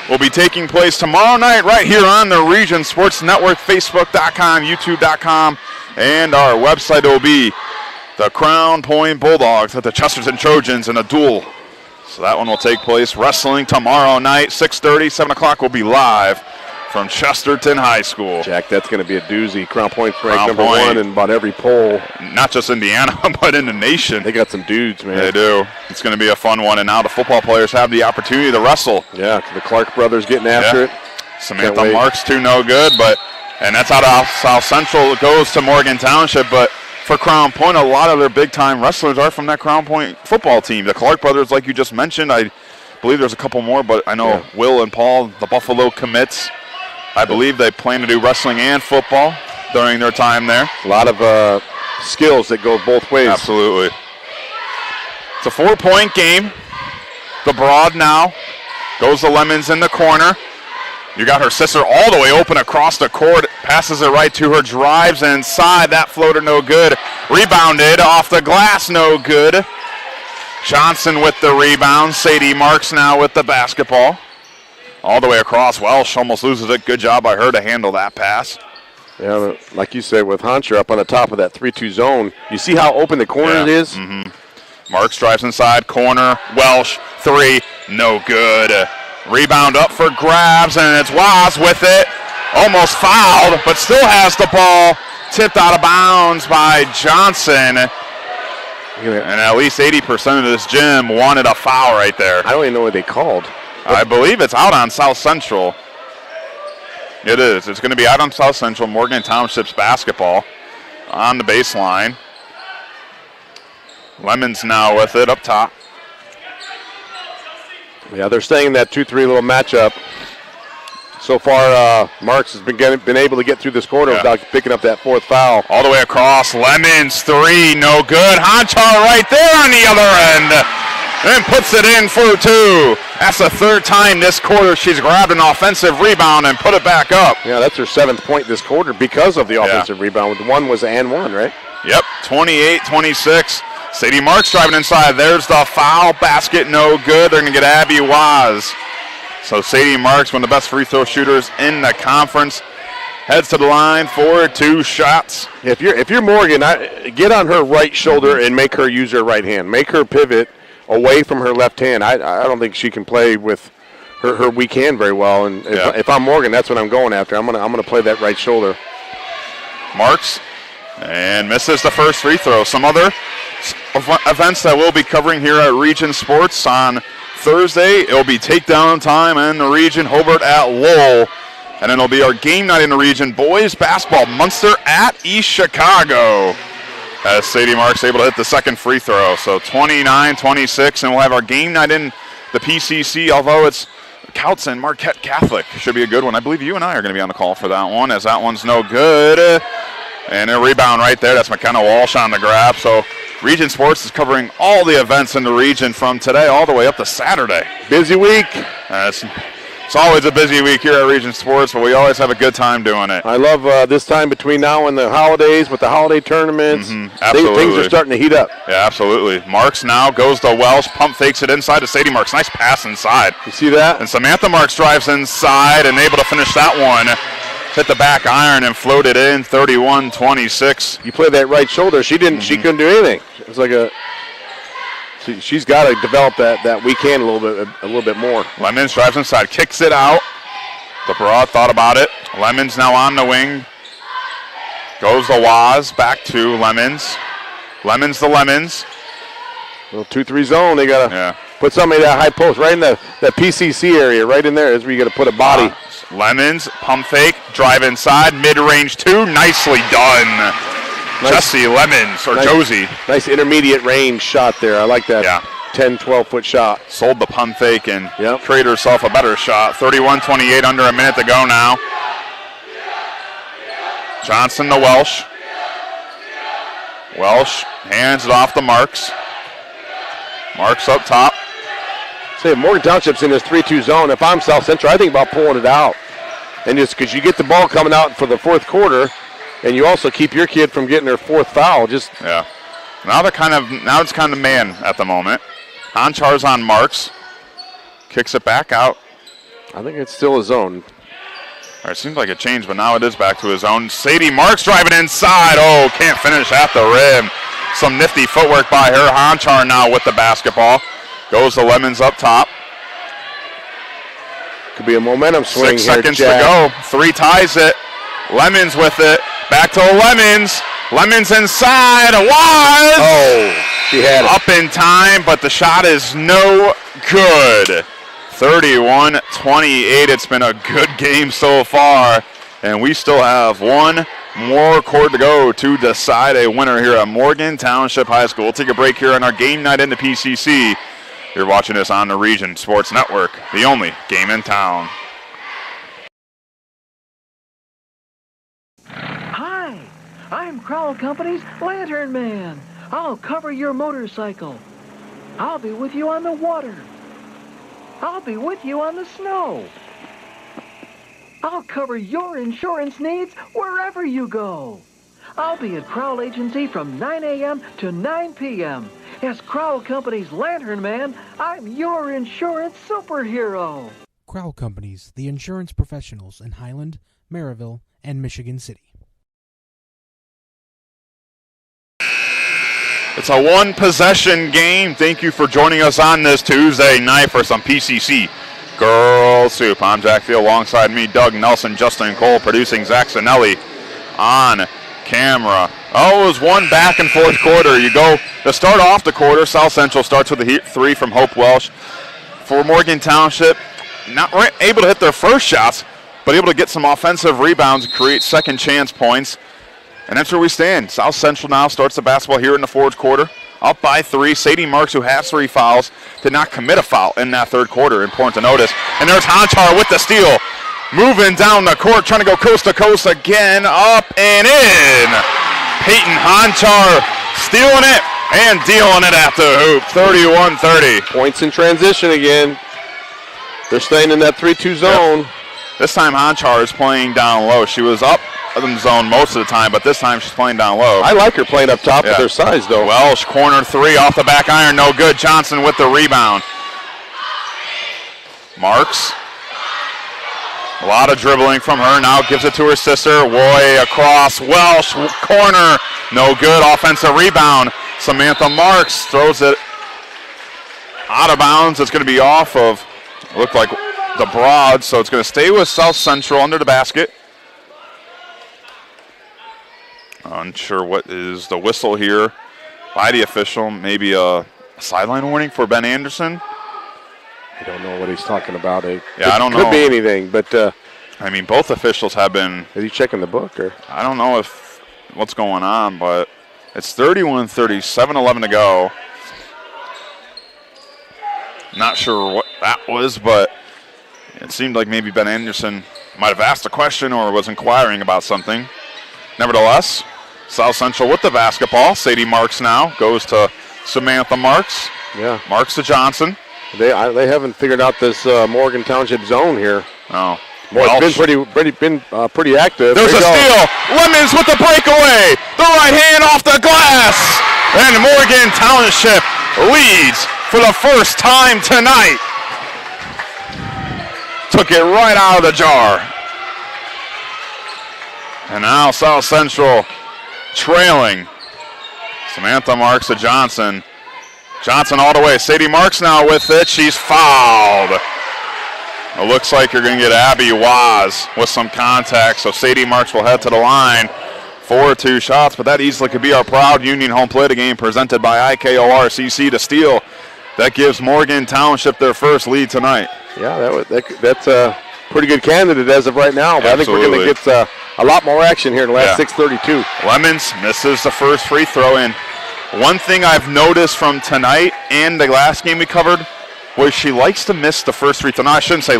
will be taking place tomorrow night right here on the Region Sports Network, Facebook.com, YouTube.com, and our website. It will be the Crown Point Bulldogs at the Chesterton Trojans in a duel. So that one will take place wrestling tomorrow night, 6:30, 7 o'clock. Will be live from Chesterton High School. Jack, that's going to be a doozy. Crown Point's ranked number one in about every poll. Not just Indiana, but in the nation. They got some dudes, man. They do. It's going to be a fun one. And now the football players have the opportunity to wrestle. Yeah, the Clark brothers getting after it. Samantha Marks, too, no good. And that's out of South Central. It goes to Morgan Township. But for Crown Point, a lot of their big-time wrestlers are from that Crown Point football team. The Clark brothers, like you just mentioned, I believe there's a couple more, but I know Will and Paul, the Buffalo commits, I believe they plan to do wrestling and football during their time there. A lot of skills that go both ways. Absolutely. It's a 4-point game. The Broad now goes to Lemons in the corner. You got her sister all the way open across the court. Passes it right to her. Drives inside. That floater no good. Rebounded off the glass, no good. Johnson with the rebound. Sadie Marks now with the basketball. All the way across. Welsh almost loses it. Good job by her to handle that pass. Yeah, like you said, with Hunter up on the top of that 3-2 zone, you see how open the corner is? Mm-hmm. Marks drives inside. Corner. Welsh. Three. No good. Rebound up for grabs, and it's Waz with it. Almost fouled, but still has the ball. Tipped out of bounds by Johnson. And at least 80% of this gym wanted a foul right there. I don't even know what they called. I believe it's out on South Central. It is. It's going to be out on South Central. Morgan Township's basketball on the baseline. Lemons now with it up top. Yeah, they're staying in that 2-3 little matchup. So far, Marks has been able to get through this quarter without picking up that fourth foul. All the way across. Lemons, three, no good. Honchar right there on the other end. And puts it in for two. That's the third time this quarter she's grabbed an offensive rebound and put it back up. Yeah, that's her 7th point this quarter because of the offensive rebound. One was and one, right? Yep, 28-26. Sadie Marks driving inside. There's the foul. Basket no good. They're going to get Abby Waz. So Sadie Marks, one of the best free throw shooters in the conference, heads to the line for 2 shots. If you're Morgan, get on her right shoulder and make her use her right hand. Make her pivot away from her left hand. I don't think she can play with her weak hand very well. And if I'm Morgan, that's what I'm going after. I'm gonna play that right shoulder. Marks and misses the first free throw. Some other events that we'll be covering here at Region Sports on Thursday. It'll be takedown time in the region. Hobart at Lowell. And then it'll be our game night in the region. Boys basketball, Munster at East Chicago. As Sadie Marks able to hit the second free throw. So 29-26, and we'll have our game night in the PCC, although it's Couts and Marquette Catholic. Should be a good one. I believe you and I are going to be on the call for that one, as that one's no good. And a rebound right there. That's McKenna Walsh on the grab. So Region Sports is covering all the events in the region from today all the way up to Saturday. Busy week. It's always a busy week here at Region Sports, but we always have a good time doing it. I love this time between now and the holidays with the holiday tournaments. Absolutely. Things are starting to heat up. Yeah, absolutely. Marks now goes to Welsh, pump fakes it inside to Sadie Marks. Nice pass inside. You see that? And Samantha Marks drives inside and able to finish that one. Hit the back iron and floated in, 31-26. You play that right shoulder. She didn't. She couldn't do anything. It was like she's got to develop that weak hand a little bit more. Lemons drives inside, kicks it out. The Broad thought about it. Lemons now on the wing. Goes the Waz, back to Lemons. Lemons to Lemons. Little 2-3 zone. They got to put somebody at that high post, right in that PCC area, right in there is where you got to put a body. Lemons, pump fake, drive inside, mid-range 2. Nicely done. Jesse Lemons, or Josie. Nice intermediate range shot there. I like that 10, 12-foot shot. Sold the pump fake and created herself a better shot. 31-28, under a minute to go now. Johnson to Welsh. Welsh hands it off to Marks. Marks up top. Say, if Morgan Township's in this 3-2 zone, if I'm South Central, I think about pulling it out. And just because you get the ball coming out for the fourth quarter, and you also keep your kid from getting their fourth foul. Now it's kind of man at the moment. Honchar's on Marks. Kicks it back out. I think it's still a zone. It seems like it changed, but now it is back to his own. Sadie Marks driving inside. Oh, can't finish at the rim. Some nifty footwork by her. Honchar now with the basketball. Goes to Lemons up top. Could be a momentum swing 6 here, seconds Jack. to go. 3 ties it. Lemons with it. Back to Lemons. Lemons inside. Waz. Oh, she had it. Up in time, but the shot is no good. 31-28. It's been a good game so far, and we still have one more quarter to go to decide a winner here at Morgan Township High School. We'll take a break here on our game night in the PCC. You're watching us on the Region Sports Network, the only game in town. Hi, I'm Crowell Company's Lantern Man. I'll cover your motorcycle. I'll be with you on the water. I'll be with you on the snow. I'll cover your insurance needs wherever you go. I'll be at Crowell Agency from 9 a.m. to 9 p.m. As Crowell Company's Lantern Man, I'm your insurance superhero. Crowell Companies, the insurance professionals in Highland, Maryville, and Michigan City. It's a one-possession game. Thank you for joining us on this Tuesday night for some PCC Girls Soup. I'm Jack Field, alongside me, Doug Nelson, Justin Cole, producing Zach Sinelli on camera. Oh, it was one back and forth quarter. You go to start off the quarter. South Central starts with a 3 from Hope Welsh. For Morgan Township, not able to hit their first shots, but able to get some offensive rebounds and create second chance points. And that's where we stand. South Central now starts the basketball here in the fourth quarter. Up by 3. Sadie Marks, who has 3 fouls, did not commit a foul in that third quarter. Important to notice. And there's Honchar with the steal. Moving down the court, trying to go coast to coast again. Up and in. Peyton Honchar stealing it and dealing it at the hoop. 31-30. Points in transition again. They're staying in that 3-2 zone. Yep. This time Honchar is playing down low. She was up in the zone most of the time, but this time she's playing down low. I like her playing up top with her size, though. Welsh, corner 3 off the back iron, no good. Johnson with the rebound. Marks. A lot of dribbling from her. Now gives it to her sister. Roy across. Welsh, corner, no good. Offensive rebound. Samantha Marks throws it out of bounds. It's going to be off of, looked like the Broad, so it's going to stay with South Central under the basket. Unsure what is the whistle here by the official. Maybe a sideline warning for Ben Anderson. I don't know what he's talking about. I don't know. Could be anything, but I mean, both officials have been. Is he checking the book, or? I don't know if what's going on, but it's 31-30, 7-11 to go. Not sure what that was, but it seemed like maybe Ben Anderson might have asked a question or was inquiring about something. Nevertheless, South Central with the basketball. Sadie Marks now goes to Samantha Marks. Yeah. Marks to Johnson. They haven't figured out this Morgan Township zone here. No. Well, it's been pretty active. There's a steal. Lemons with the breakaway. The right hand off the glass. And Morgan Township leads for the first time tonight. Took it right out of the jar. And now South Central trailing. Samantha Marks to Johnson. Johnson all the way. Sadie Marks now with it. She's fouled. It looks like you're going to get Abby Waz with some contact. So Sadie Marks will head to the line 4 2 shots, but that easily could be our proud Union home play. The game presented by IKORCC to steal. That gives Morgan Township their first lead tonight. Yeah, that's a pretty good candidate as of right now. But Absolutely. I think we're going to get a lot more action here in the last 6:32. Lemons misses the first free throw in. One thing I've noticed from tonight and the last game we covered was she likes to miss the first free throw. No, I shouldn't say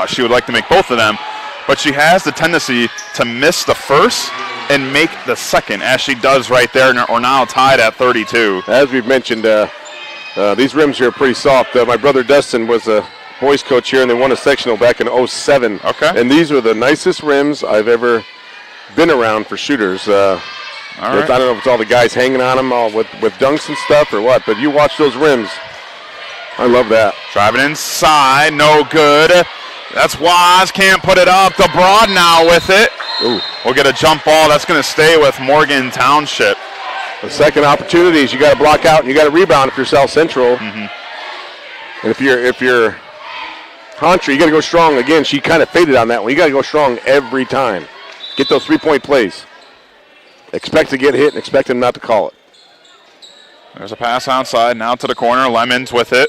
she would like to make both of them, but she has the tendency to miss the first and make the second, as she does right there, or now tied at 32. As we've mentioned, these rims here are pretty soft. My brother Dustin was a boys coach here, and they won a sectional back in 07. Okay. And these were the nicest rims I've ever been around for shooters. All right. I don't know if it's all the guys hanging on them all with dunks and stuff or what, but you watch those rims. I love that. Driving inside, no good. That's Waz, can't put it up. The Broad now with it. Ooh. We'll get a jump ball. That's going to stay with Morgan Township. The second opportunity is you got to block out and you got to rebound if you're South Central. Mm-hmm. And if you're Hontra, you got to go strong. Again, she kind of faded on that one. You got to go strong every time. Get those 3-point plays. Expect to get hit and expect them not to call it. There's a pass outside, now to the corner. Lemons with it.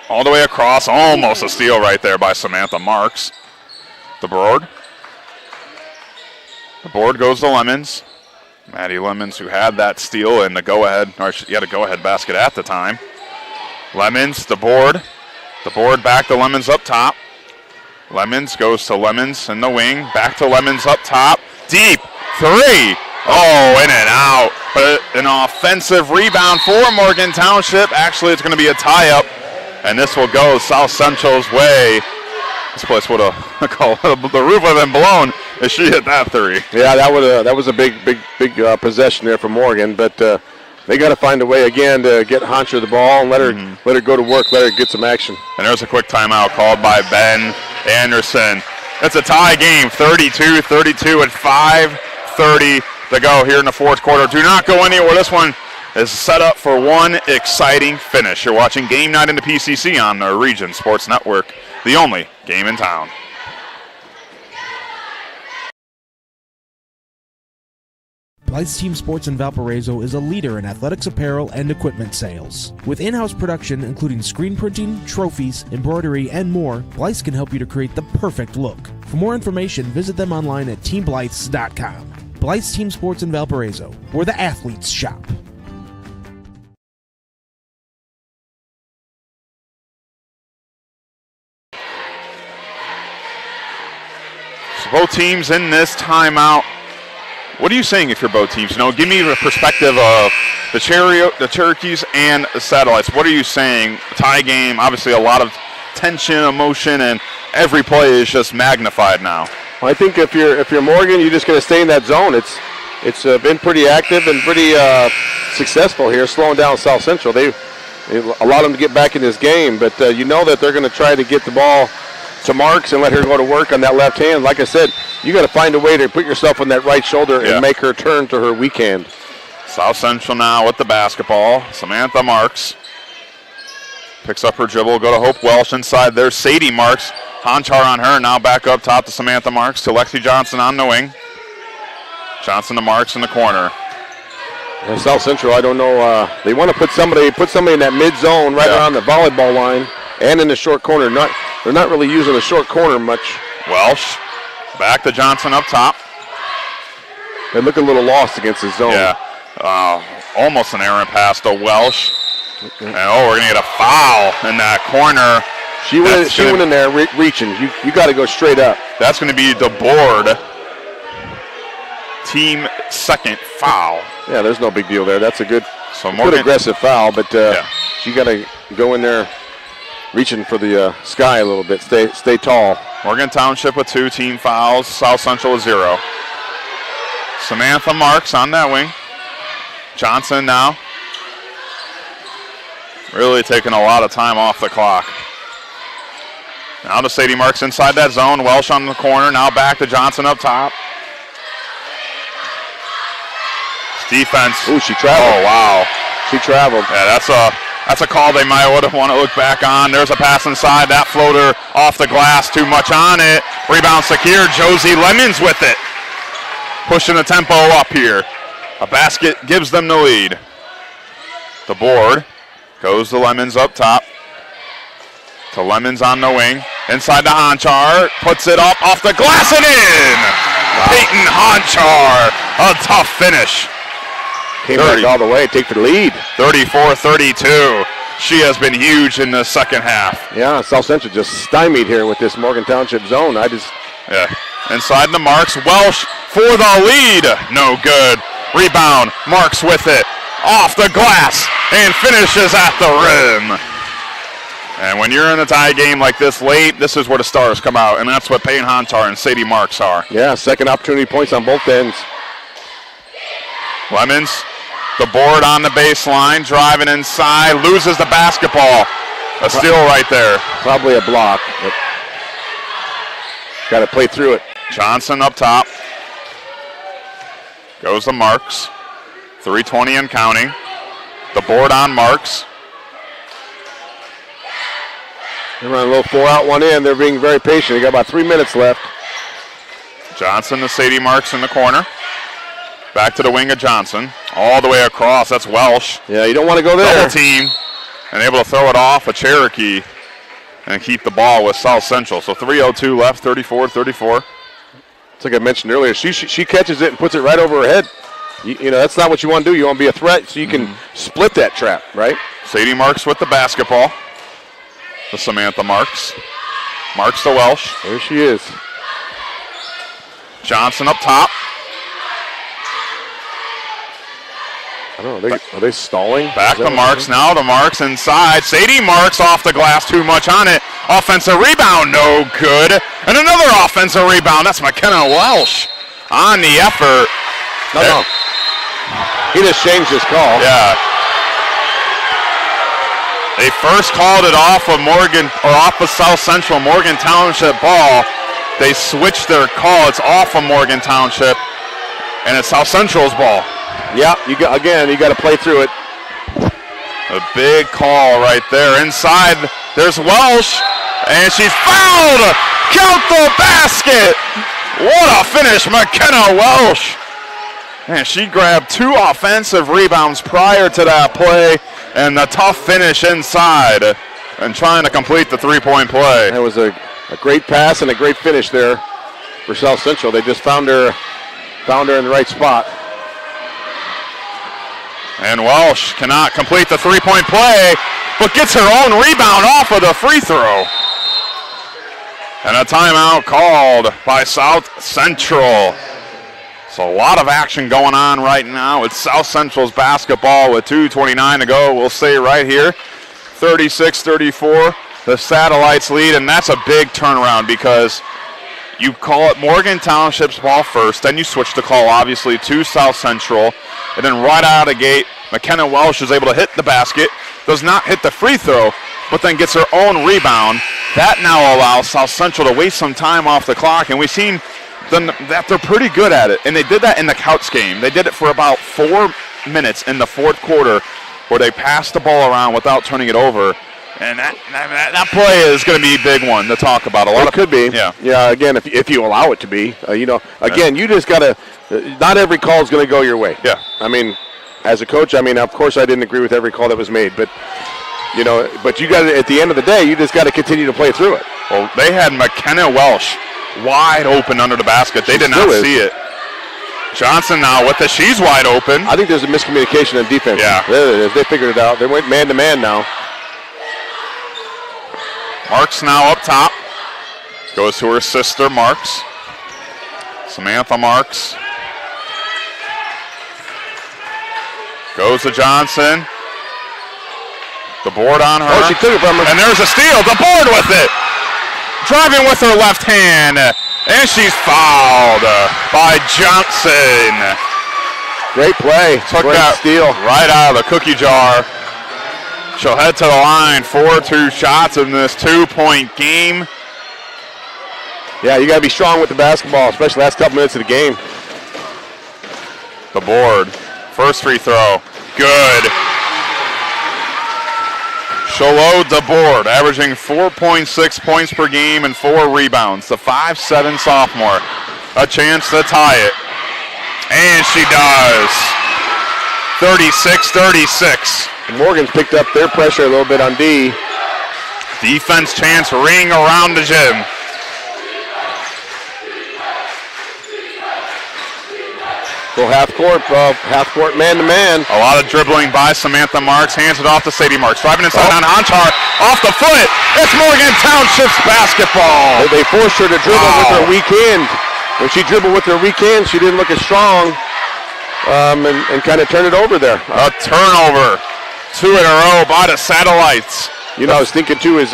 All the way across. Almost a steal right there by Samantha Marks. The board. The board goes to Lemons. Maddie Lemons, who had that steal and the go-ahead, or she had a go-ahead basket at the time. Lemons, the board. The board back to Lemons up top. Lemons goes to Lemons in the wing. Back to Lemons up top. Deep. 3. Oh, in and out. But an offensive rebound for Morgan Township. Actually, it's going to be a tie-up, and this will go South Central's way. This place would have, the roof would have been blown if she hit that 3. Yeah, that was a big possession there for Morgan, but they got to find a way again to get Hontra the ball and let her go to work, let her get some action. And there's a quick timeout called by Ben Anderson. It's a tie game, 32-32 at 5:30 to go here in the fourth quarter. Do not go anywhere. This one is set up for one exciting finish. You're watching Game Night in the PCC on the Region Sports Network, the only game in town. Blythe's Team Sports in Valparaiso is a leader in athletics apparel and equipment sales. With in-house production including screen printing, trophies, embroidery, and more, Blythe's can help you to create the perfect look. For more information, visit them online at teamblythes.com. Blythe's Team Sports in Valparaiso, where the athletes shop. So both teams in this timeout. What are you saying if you're both teams? Give me the perspective of the Cherokees and the Satellites. What are you saying? Tie game, obviously a lot of tension, emotion, and every play is just magnified now. Well, I think if you're Morgan, you're just going to stay in that zone. It's been pretty active and pretty successful here, slowing down South Central. They allowed them to get back in this game, but you know that they're going to try to get the ball to Marks and let her go to work on that left hand. Like I said, you got to find a way to put yourself on that right shoulder and make her turn to her weak hand. South Central now with the basketball. Samantha Marks picks up her dribble. Go to Hope Welsh inside. There's Sadie Marks. Honchar on her. Now back up top to Samantha Marks to Lexi Johnson on the wing. Johnson to Marks in the corner. And South Central, I don't know. They want to put somebody in that mid zone right around the volleyball line and in the short corner. They're not really using the short corner much. Welsh back to Johnson up top. They look a little lost against the zone. Yeah, almost an errant pass to Welsh. And we're going to get a foul in that corner. She went in there reaching. You got to go straight up. That's going to be the board. Team second foul. Yeah, there's no big deal there. That's a good aggressive foul, but she got to go in there reaching for the sky a little bit. Stay tall. Morgan Township with 2 team fouls. South Central with 0. Samantha Marks on that wing. Johnson now. Really taking a lot of time off the clock. Now to Sadie Marks inside that zone. Welsh on the corner. Now back to Johnson up top. Defense. Ooh, she traveled. Oh, wow. She traveled. Yeah, that's a call they might would have want to look back on. There's a pass inside. That floater off the glass. Too much on it. Rebound secured. Josie Lemons with it. pushing the tempo up here. A basket gives them the lead. The board goes to Lemons up top. To Lemons on the wing. Inside to Honchar. Puts it up off the glass and in. Wow. Peyton Honchar. A tough finish. Came back all the way, take the lead. 34-32. She has been huge in the second half. Yeah, South Central just stymied here with this Morgan Township zone. Yeah. Inside the Marks. Welsh for the lead. No good. Rebound. Marks with it. Off the glass and finishes at the rim. And when you're in a tie game like this late, this is where the stars come out, and that's what Payne Hontar and Sadie Marks are. Yeah, second opportunity points on both ends. Lemons, the board on the baseline, driving inside, loses the basketball. A steal right there. Probably a block, but got to play through it. Johnson up top. Goes to Marks. 3:20 and counting. The board on Marks. They run a little 4-out, 1 in. They're being very patient. They got about 3 minutes left. Johnson to Sadie Marks in the corner. Back to the wing of Johnson. All the way across. That's Welsh. Yeah, you don't want to go there. Double team. And able to throw it off a Cherokee and keep the ball with South Central. So 3:02 left, 34-34. It's like I mentioned earlier. She catches it and puts it right over her head. You know, that's not what you want to do. You want to be a threat so you can split that trap, right? Sadie Marks with the basketball. To Samantha Marks. Marks to Welsh. There she is. Johnson up top. I don't know, are they stalling? Back to Marks, now to Marks inside. Sadie Marks off the glass, too much on it. Offensive rebound, no good. And another offensive rebound, that's McKenna Welsh on the effort. No. He just changed his call. Yeah. They first called it off of South Central Morgan Township ball. They switched their call. It's off of Morgan Township, and it's South Central's ball. Yeah, you got to play through it. A big call right there. Inside, there's Welsh, and she's fouled. Count the basket. What a finish, McKenna Welsh. And she grabbed 2 offensive rebounds prior to that play, and the tough finish inside and trying to complete the 3-point play. That was a great pass and a great finish there for South Central. They just found her in the right spot. And Welsh cannot complete the 3-point play, but gets her own rebound off of the free throw. And a timeout called by South Central. So a lot of action going on right now. It's South Central's basketball with 2:29 to go. We'll stay right here. 36-34, the Satellites lead, and that's a big turnaround because you call it Morgan Township's ball first, then you switch the call, obviously, to South Central, and then right out of the gate, McKenna Welsh is able to hit the basket, does not hit the free throw, but then gets her own rebound. That now allows South Central to waste some time off the clock, and we've seen that they're pretty good at it, and they did that in the Couts game. They did it for about 4 minutes in the fourth quarter where they passed the ball around without turning it over, and that play is going to be a big one to talk about. It could be. Yeah, again, if you allow it to be. You just got to – not every call is going to go your way. Yeah. I mean, as a coach, of course I didn't agree with every call that was made, but you got to, at the end of the day, you just got to continue to play through it. Well, they had McKenna Welsh wide open under the basket. They did not see it. Johnson now with she's wide open. I think there's a miscommunication in defense. Yeah. There it is. They figured it out. They went man-to-man now. Marks now up top. Goes to her sister, Marks. Samantha Marks. Goes to Johnson. The board on her. Oh, she took it from her. And there's a steal. The board with it. Driving with her left hand. And she's fouled by Johnson. Great play. Took Great that steal right out of the cookie jar. She'll head to the line for 2 shots in this 2-point game. Yeah, you got to be strong with the basketball, especially last couple minutes of the game. The board. First free throw. Good. She'll load the board, averaging 4.6 points per game and 4 rebounds. The 5'7" sophomore. A chance to tie it. And she does. 36-36. Morgan's picked up their pressure a little bit on D. Defense chants ring around the gym. Go half court man-to-man. A lot of dribbling by Samantha Marks. Hands it off to Sadie Marks. Driving inside on Honchar. Off the foot. It's Morgan Township's basketball. They forced her to dribble with her weak hand. When she dribbled with her weak hand, she didn't look as strong and kind of turned it over there. A turnover. 2 in a row by the Satellites. You know, I was thinking too is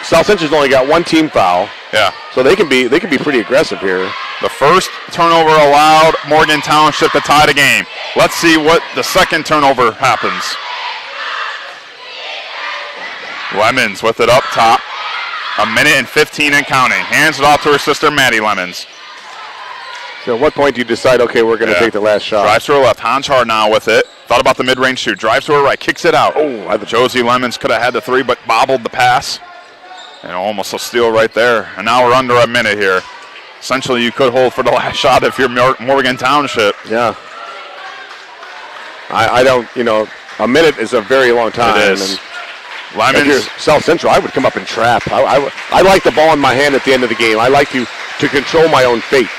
South Central's only got 1 team foul. Yeah. So they can be pretty aggressive here. The first turnover allowed Morgan Township to tie the game. Let's see what the second turnover happens. Lemons with it up top. 1:15 and counting. Hands it off to her sister, Maddie Lemons. So at what point do you decide, okay, we're going to take the last shot? Drives to her left. Honchar now with it. Thought about the mid-range shoot. Drives to her right. Kicks it out. Oh, Josie Lemons could have had the 3, but bobbled the pass. And almost a steal right there. And now we're under a minute here. Essentially, you could hold for the last shot if you're Morgan Township. Yeah. I don't, a minute is a very long time. It is. And Lemons. if you're South Central, I would come up and trap. I like the ball in my hand at the end of the game. I like to control my own fate.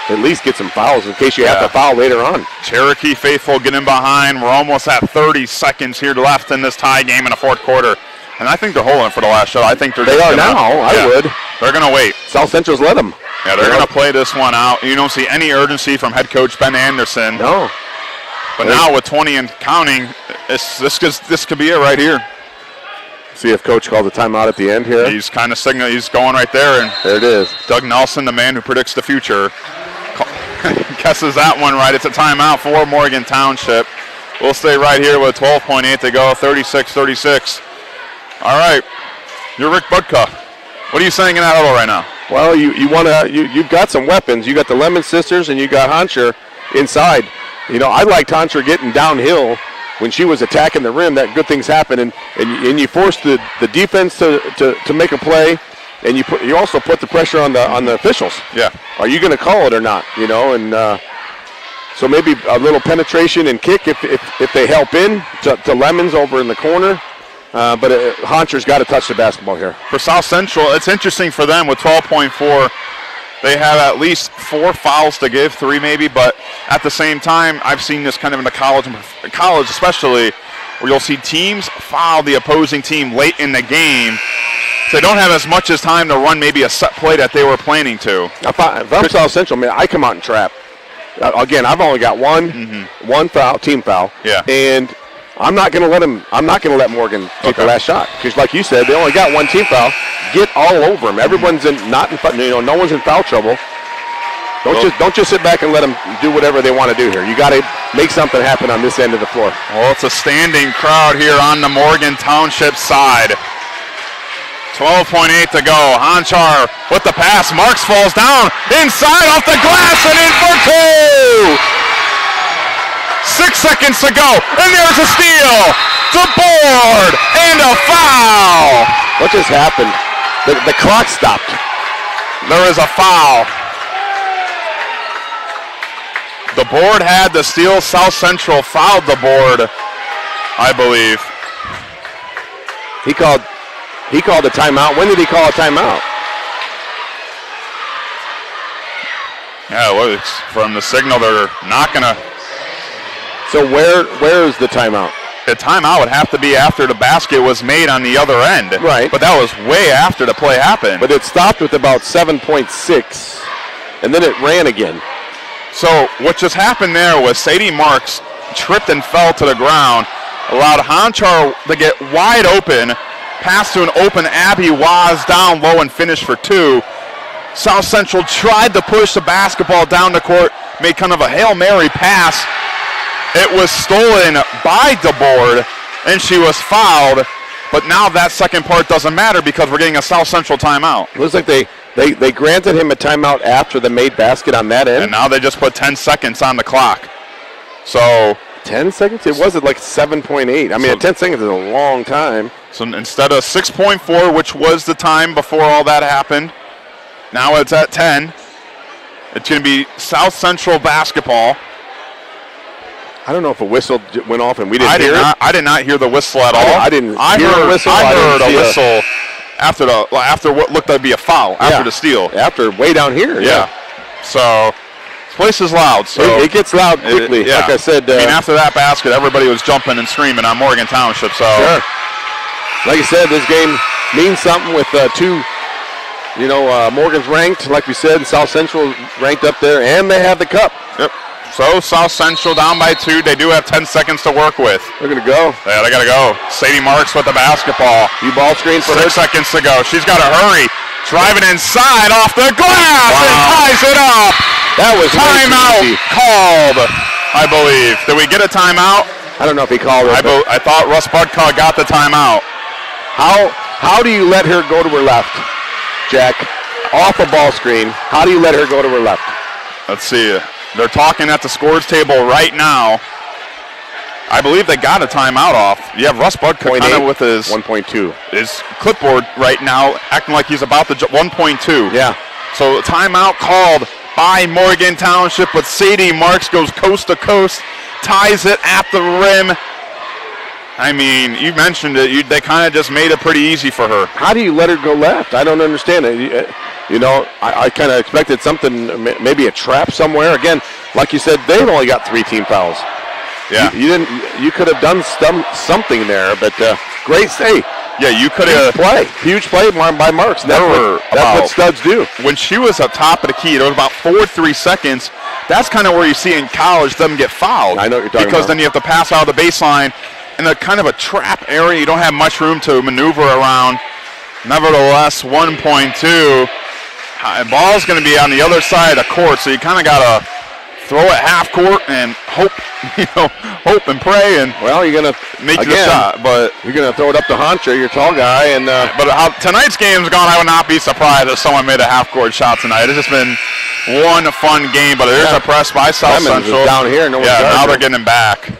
At least get some fouls in case you have to foul later on. Cherokee faithful getting behind. We're almost at 30 seconds here left in this tie game in the fourth quarter. And I think they're holding for the last shot. I think they are now. I would. They're going to wait. South Central's let them. Yeah, they're going to play this one out. You don't see any urgency from head coach Ben Anderson. No. But now with 20 and counting, this could be it right here. See if coach called the timeout at the end here. He's kind of signaling. He's going right there. And there it is. Doug Nelson, the man who predicts the future, guesses that one right. It's a timeout for Morgan Township. We'll stay right here with 12.8 to go, 36-36. All right, you're Rick Budka. What are you saying in that huddle right now? Well, you've got some weapons. You got the Lemon sisters and you got Honcher inside. I liked Honcher getting downhill when she was attacking the rim. That good things happen, and you force the defense to make a play, and you also put the pressure on the officials. Yeah. Are you going to call it or not? And so maybe a little penetration and kick if they help in to Lemons over in the corner. But Honcher's got to touch the basketball here. For South Central, it's interesting for them with 12.4. They have at least 4 fouls to give, 3 maybe, but at the same time, I've seen this kind of in the college especially, where you'll see teams foul the opposing team late in the game. So they don't have as much as time to run maybe a set play that they were planning to. If I'm South Central, man, I come out and trap. Again, I've only got one foul, team foul. Yeah. And I'm not going to let Morgan take the last shot because, like you said, they only got 1 team foul. Get all over them. Everyone's no one's in foul trouble. Don't just sit back and let them do whatever they want to do here. You got to make something happen on this end of the floor. Well, it's a standing crowd here on the Morgan Township side. 12.8 to go. Honchar with the pass. Marks falls down inside off the glass and in for 2. 6 seconds to go, and there's a steal, the board, and a foul. What just happened? The clock stopped. There is a foul. The board had the steal. South Central fouled the board, I believe. He called a timeout. When did he call a timeout? Yeah, well, it's from the signal they're not going to. So where is the timeout? The timeout would have to be after the basket was made on the other end. Right. But that was way after the play happened. But it stopped with about 7.6, and then it ran again. So what just happened there was Sadie Marks tripped and fell to the ground, allowed Honchar to get wide open, pass to an open Abby Waz down low and finish for 2. South Central tried to push the basketball down the court, made kind of a Hail Mary pass. It was stolen by DeBoard, and she was fouled. But now that second part doesn't matter because we're getting a South Central timeout. It looks like they granted him a timeout after the made basket on that end. And now they just put 10 seconds on the clock. So 10 seconds? It wasn't like 7.8. I mean, 10 seconds is a long time. So instead of 6.4, which was the time before all that happened, now it's at 10. It's going to be South Central basketball. I don't know if a whistle went off and we didn't hear it. I did not hear the whistle at all. I didn't hear a whistle. I heard a whistle after what looked like to be a foul, after the steal. After way down here, yeah. So this place is loud. So it gets loud quickly. Like I said. After that basket, everybody was jumping and screaming on Morgan Township. So sure. Like I said, this game means something with two. Morgan's ranked, like we said, and South Central ranked up there, and they have the cup. Yep. So South Central down by 2. They do have 10 seconds to work with. They're going to go. Yeah, they got to go. Sadie Marks with the basketball. Ball screen for 6 seconds to go. She's got to hurry. Driving inside off the glass and ties it up. That was timeout called, I believe. Did we get a timeout? I don't know if he called it. I thought Russ Budka got the timeout. How do you let her go to her left, Jack? Off a ball screen. How do you let her go to her left? Let's see. They're talking at the scores table right now. I believe they got a timeout off. You have Russ Budka kind of with his 1.2. His clipboard right now, acting like he's about to 1.2. Yeah. So timeout called by Morgan Township, but Sadie Marks goes coast to coast, ties it at the rim. I mean, you mentioned it. They kind of just made it pretty easy for her. How do you let her go left? I don't understand it. I kind of expected something, maybe a trap somewhere. Again, like you said, they've only got 3 team fouls. Yeah. You could have done something there, but great save. Yeah, you could have. Huge play by Marks. That's what studs do. When she was up top of the key, there was about 4-3 seconds. That's kind of where you see in college them get fouled. I know what you're talking about. Because then you have to pass out of the baseline in a kind of a trap area. You don't have much room to maneuver around. Nevertheless, 1.2. Ball's going to be on the other side of the court, so you kind of got to throw it half court and hope and pray, and you're gonna make the shot. But you're gonna throw it up to Honcho, your tall guy, and but how tonight's game's gone, I would not be surprised if someone made a half court shot tonight. It's just been one fun game, but there's a press by South Central down here. Now they're getting back,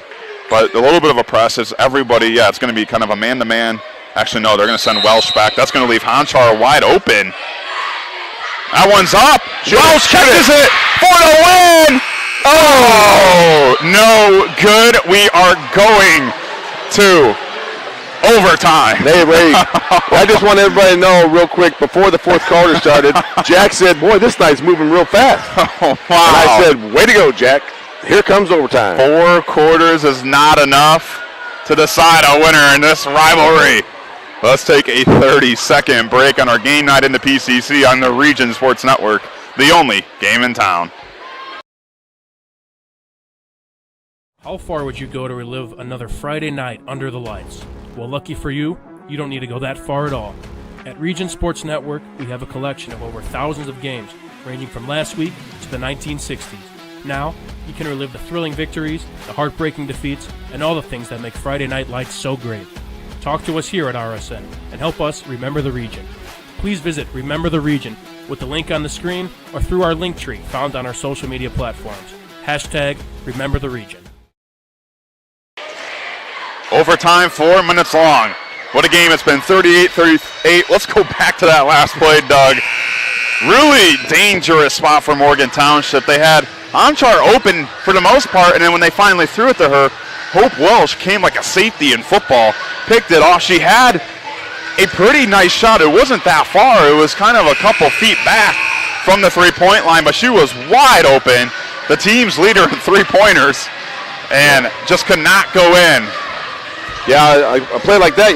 but a little bit of a press is everybody. Yeah, it's going to be kind of a man-to-man. Actually, no, they're going to send Welsh back. That's going to leave Honchar wide open. That one's up. Welsh catches it for the win. Oh, no good. We are going to overtime. I just want everybody to know real quick, before the fourth quarter started, Jack said, boy, this night's moving real fast. Oh, wow. And I said, way to go, Jack. Here comes overtime. 4 quarters is not enough to decide a winner in this rivalry. Let's take a 30-second break on our game night in the PCC on the Region Sports Network, the only game in town. How far would you go to relive another Friday night under the lights? Well, lucky for you, you don't need to go that far at all. At Region Sports Network, we have a collection of over thousands of games, ranging from last week to the 1960s. Now, you can relive the thrilling victories, the heartbreaking defeats, and all the things that make Friday Night Lights so great. Talk to us here at RSN and help us remember the region. Please visit Remember the Region with the link on the screen or through our link tree found on our social media platforms. # Remember the Region. Overtime, 4 minutes long. What a game. It's been 38-38. Let's go back to that last play, Doug. Really dangerous spot for Morgan Township. They had Anchar open for the most part, and then when they finally threw it to her, Hope Welsh came like a safety in football, picked it off. She had a pretty nice shot. It wasn't that far. It was kind of a couple feet back from the three-point line, but she was wide open. The team's leader in three-pointers, and just could not go in. Yeah, a play like that,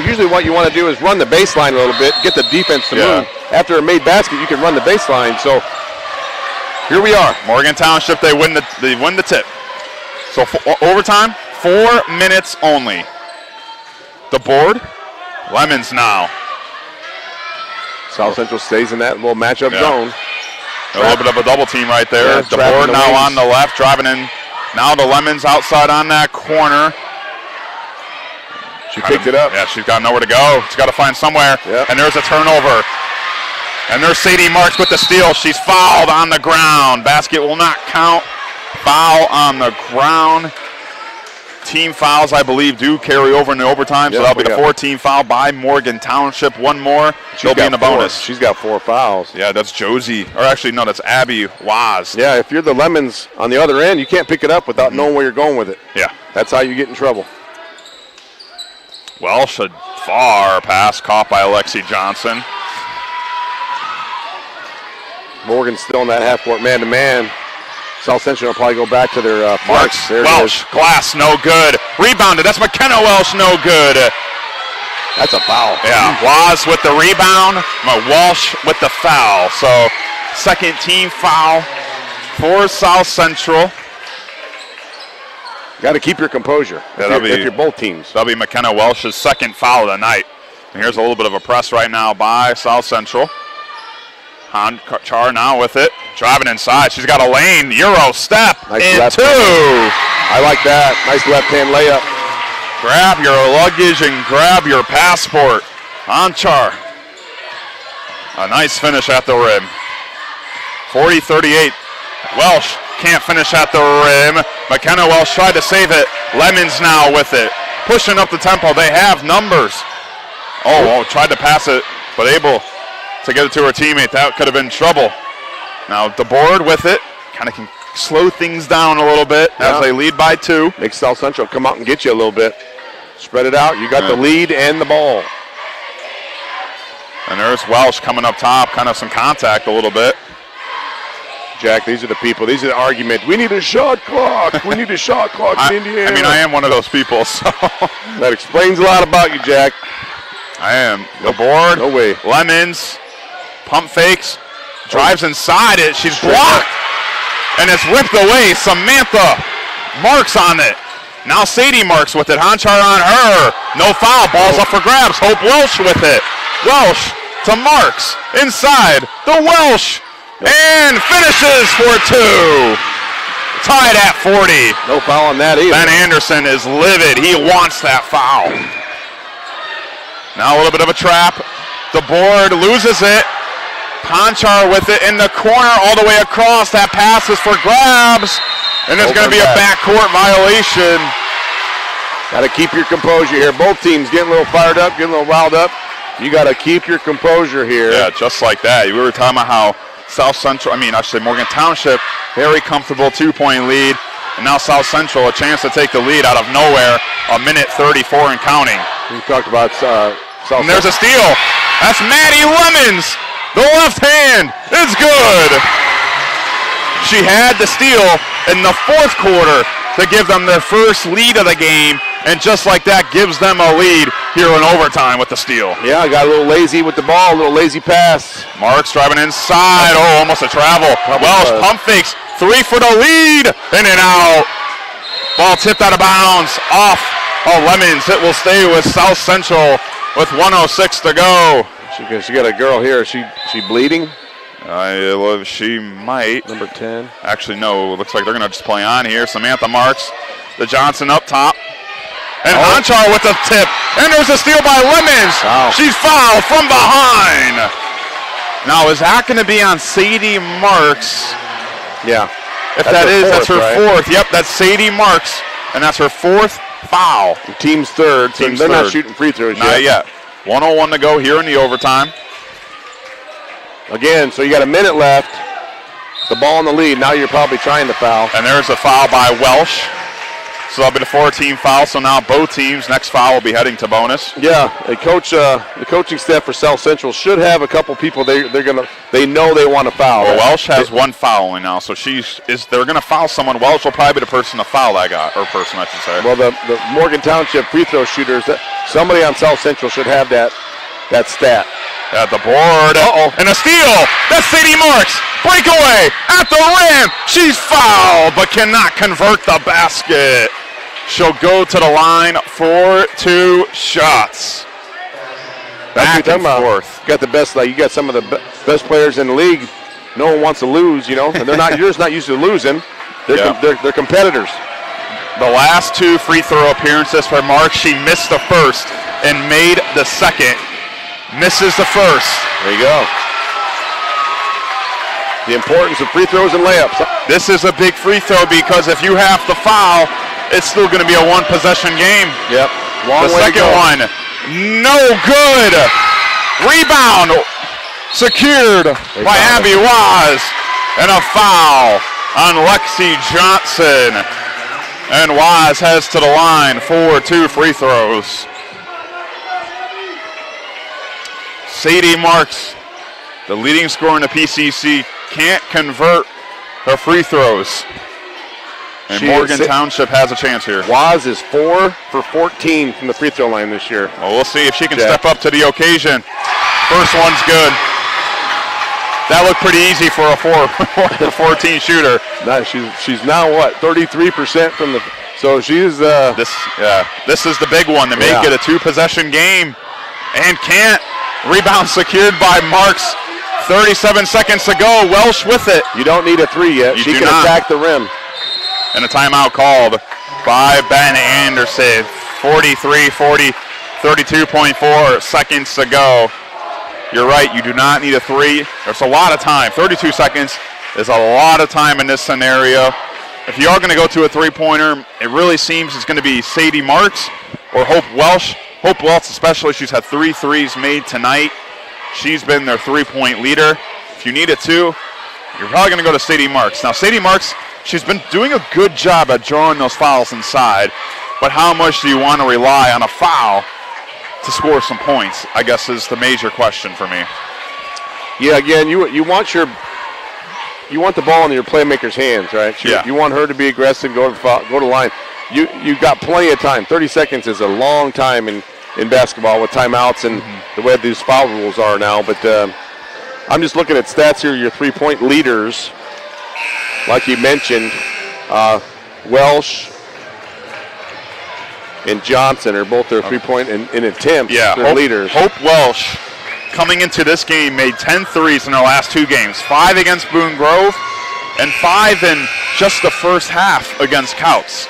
usually what you want to do is run the baseline a little bit, get the defense to move. After a made basket, you can run the baseline. So here we are. Morgan Township, they win the tip. So overtime, 4 minutes only. The board, Lemons now. South Central stays in that little matchup zone. A little bit of a double team right there. The board now on the left, driving in. Now the Lemons outside on that corner. She picked it up. Yeah, she's got nowhere to go. She's got to find somewhere. Yep. And there's a turnover. And there's Sadie Marks with the steal. She's fouled on the ground. Basket will not count. Foul on the ground. team fouls, I believe, do carry over into overtime, so that'll be the 14th foul by Morgan Township. One more, she'll be in the bonus. She's got 4 fouls. Yeah, that's Josie, or actually, no, that's Abby Waz. Yeah, if you're the Lemons on the other end, you can't pick it up without knowing where you're going with it. Yeah. That's how you get in trouble. Welsh, a far pass caught by Alexi Johnson. Morgan's still in that half-court man-to-man. South Central will probably go back to their marks. There Welsh, glass, no good. Rebounded, that's McKenna Welsh, no good. That's a foul. Yeah, Waz with the rebound, Walsh with the foul. So, second team foul for South Central. Got to keep your composure if you're both teams. That'll be McKenna Welsh's second foul of the night. And here's a little bit of a press right now by South Central. Char now with it, driving inside. She's got a lane, Euro step, nice and 2. I like that. Nice left-hand layup. Grab your luggage and grab your passport. On Char. A nice finish at the rim. 40-38. Welsh can't finish at the rim. McKenna Welsh tried to save it. Lemons now with it. Pushing up the tempo. They have numbers. Tried to pass it, but able to get it to her teammate. That could have been trouble. Now the board with it. Kind of can slow things down a little bit as they lead by 2. Make South Central come out and get you a little bit. Spread it out. You got the lead and the ball. And there's Welsh coming up top. Kind of some contact a little bit. Jack, these are the people. These are the argument. We need a shot clock. We need a shot clock in Indiana. I mean, I am one of those people, so. That explains a lot about you, Jack. I am. The board. No way. Lemons. Pump fakes. Drives inside it. She's blocked. And it's ripped away. Samantha Marks on it. Now Sadie Marks with it. Honchar on her. No foul. Ball's up for grabs. Hope Welsh with it. Welsh to Marks. Inside. The Welsh. And finishes for 2. Tied at 40. No foul on that either. Ben Anderson is livid. He wants that foul. Now a little bit of a trap. The board loses it. Ponchar with it in the corner all the way across. That pass is for grabs. And there's going to be a backcourt violation. Got to keep your composure here. Both teams getting a little fired up, getting a little riled up. You got to keep your composure here. Yeah, just like that. We were talking about how Morgan Township, very comfortable 2-point lead. And now South Central, a chance to take the lead out of nowhere. 1:34 and counting. We talked about South Central. And there's a steal. That's Maddie Lemons. The left hand is good. She had the steal in the fourth quarter to give them their first lead of the game. And just like that, gives them a lead here in overtime with the steal. Yeah, got a little lazy with the ball, a little lazy pass. Marks driving inside. Almost a travel. Welsh pump fakes. 3 for the lead. In and out. Ball tipped out of bounds. Off. Lemons. It will stay with South Central with 1:06 to go. She got a girl here. Is she bleeding? She might. Number 10. Actually, no. It looks like they're going to just play on here. Samantha Marks. The Johnson up top. And Honchar with the tip. And there's a steal by Lemons. Wow. She's fouled from behind. Now, is that going to be on Sadie Marks? Yeah. If that's her fourth. Yep, that's Sadie Marks. And that's her 4th foul. Team's third. They're not shooting free throws yet. Not yet. 1:01 to go here in the overtime. Again, so you got a minute left. The ball in the lead. Now you're probably trying to foul. And there's a foul by Welsh. So that'll be the 4-team foul. So now both teams' next foul will be heading to bonus. Yeah, the coaching staff for South Central should have a couple people they know they want to foul. Well, Welsh has 1 foul only now, so they're going to foul someone. Welsh will probably be the person to foul I should say. Well, the Morgan Township free throw shooters, somebody on South Central should have that stat. At the board. And a steal. That's Sadie Marks. Breakaway at the rim. She's fouled, but cannot convert the basket. She'll go to the line for 2 shots. Back and forth. You got the best. You got some of the best players in the league. No one wants to lose, and they're not. You're just not used to losing. They're competitors. The last 2 free throw appearances for Marks, she missed the first and made the second. Misses the first. There you go. The importance of free throws and layups. This is a big free throw because if you have to foul, it's still going to be a one-possession game. Yep. Long the way second to go. one, no good. Rebound secured by Abby Waz. And a foul on Lexi Johnson. And Waz heads to the line for 2 free throws. Sadie Marks, the leading scorer in the PCC, can't convert her free throws. And Morgan Township has a chance here. Waz is 4 for 14 from the free throw line this year. Well, we'll see if she can step up to the occasion. First one's good. That looked pretty easy for a 14 shooter. She's now what, 33% from the. So she's this is the big one to make it a 2-possession game, and can't. Rebound secured by Marks. 37 seconds to go. Welsh with it. You don't need a 3 yet. She can attack the rim. And a timeout called by Ben Anderson. 43-40, 32.4 seconds to go. You're right, you do not need a 3. There's a lot of time. 32 seconds is a lot of time in this scenario. If you are going to go to a 3-pointer, it really seems it's going to be Sadie Marks or Hope Welsh. Hope Welsh especially, she's had 3 threes made tonight. She's been their 3-point leader. If you need a 2, you're probably going to go to Sadie Marks. Now, Sadie Marks, she's been doing a good job at drawing those fouls inside, but how much do you want to rely on a foul to score some points, I guess, is the major question for me. Yeah, again, you want the ball in your playmaker's hands, right? You want her to be aggressive, go to line. You've got plenty of time. 30 seconds is a long time in basketball with timeouts and the way these foul rules are now. But I'm just looking at stats here. Your 3-point leaders, like you mentioned, Welsh and Johnson are both their 3-point in attempts. Yeah, they're leaders. Hope Welsh, coming into this game, made 10 threes in their last 2 games. 5 against Boone Grove and 5 in just the first half against Couts.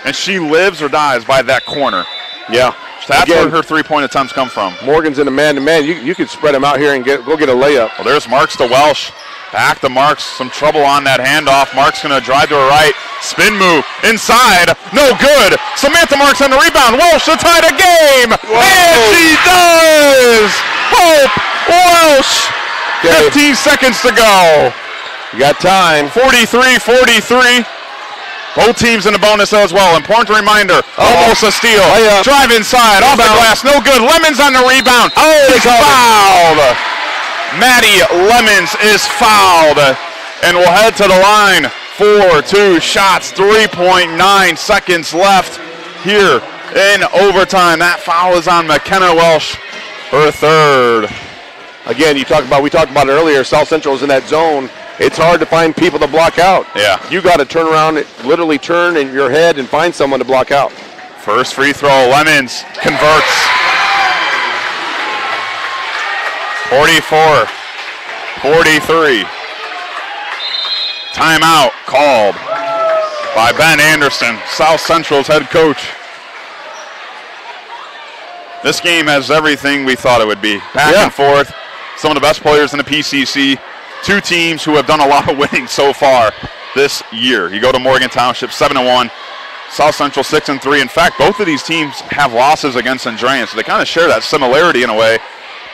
And she lives or dies by that corner. Yeah. That's where her 3-point attempts come from. Morgan's in a man-to-man. You could spread them out here and go get a layup. Well, there's Marks to Welsh. Back to Marks. Some trouble on that handoff. Marks going to drive to her right. Spin move. Inside. No good. Samantha Marks on the rebound. Welsh to tie the game. Whoa. And she does. Hope Welsh. 15 seconds to go. You got time. 43-43. Both teams in the bonus as well. Important reminder. Almost a steal. Drive inside. Off the glass. No good. Lemons on the rebound. He's fouled. Maddie Lemons is fouled. And we'll head to the line for 2 shots. 3.9 seconds left here in overtime. That foul is on McKenna Welsh, her 3rd. Again, we talked about it earlier. South Central is in that zone. It's hard to find people to block out. Yeah. You got to turn around, literally turn in your head and find someone to block out. First free throw, Lemons converts. 44-43. Timeout called by Ben Anderson, South Central's head coach. This game has everything we thought it would be. Back and forth. Some of the best players in the PCC. 2 teams who have done a lot of winning so far this year. You go to Morgan Township, 7-1. South Central 6-3. In fact, both of these teams have losses against Andrean, so they kind of share that similarity in a way.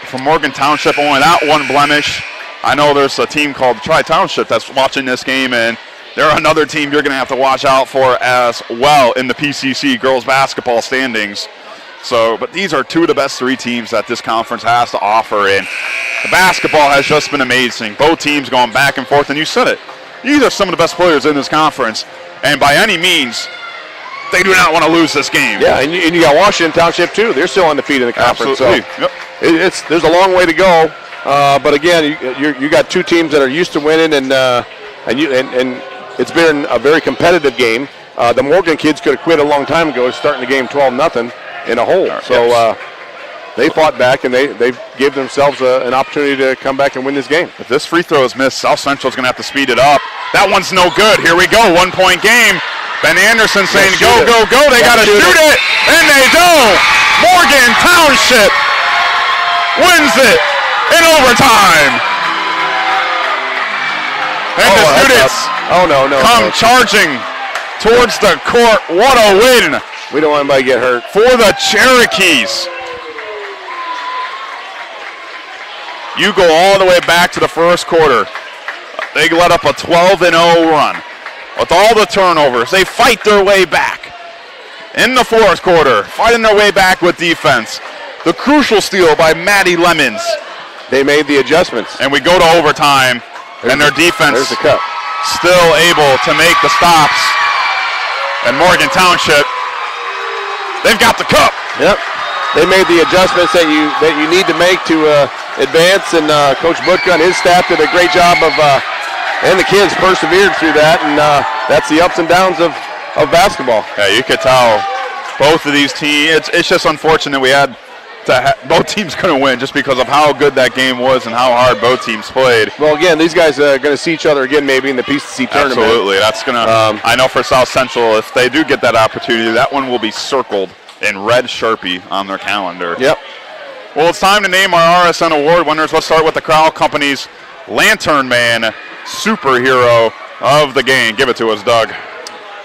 For Morgan Township, only that 1 blemish. I know there's a team called Township that's watching this game, and they're another team you're going to have to watch out for as well in the PCC girls basketball standings. So, but these are 2 of the best 3 teams that this conference has to offer, and the basketball has just been amazing. Both teams going back and forth, and you said it. These are some of the best players in this conference, and by any means, they do not want to lose this game. Yeah, and you got Washington Township too. They're still undefeated in the conference. Absolutely. So there's a long way to go. But again, you got 2 teams that are used to winning, and it's been a very competitive game. The Morgan kids could have quit a long time ago, starting the game 12-0 in a hole. So they fought back, and they gave themselves an opportunity to come back and win this game. If this free throw is missed, South Central's going to have to speed it up. That one's no good. Here we go, 1-point game. Ben Anderson saying, go, go, go. They got to shoot it, and they do. Morgan Township wins it in overtime. And the students come charging towards the court. What a win We don't want anybody to get hurt. for the Cherokees. You go all the way back to the first quarter. They let up a 12-0 run. With all the turnovers, they fight their way back. In the fourth quarter, fighting their way back with defense. The crucial steal by Maddie Lemons. They made the adjustments. And we go to overtime, and their defense There's the cut. still able to make the stops. And Morgan Township, they've got the cup. Yep. They made the adjustments that you need to make to advance, and Coach Budka and his staff did a great job of, and the kids persevered through that, and that's the ups and downs of basketball. Yeah, you could tell both of these teams. It's just unfortunate we had both teams couldn't win just because of how good that game was and how hard both teams played. Well, again, these guys are going to see each other again maybe in the PCC tournament. Absolutely. That's going to, I know for South Central, if they do get that opportunity, that one will be circled in red Sharpie on their calendar. Yep. Well, it's time to name our RSN award winners. Let's start with the Crowell Company's Lantern Man superhero of the game. Give it to us, Doug.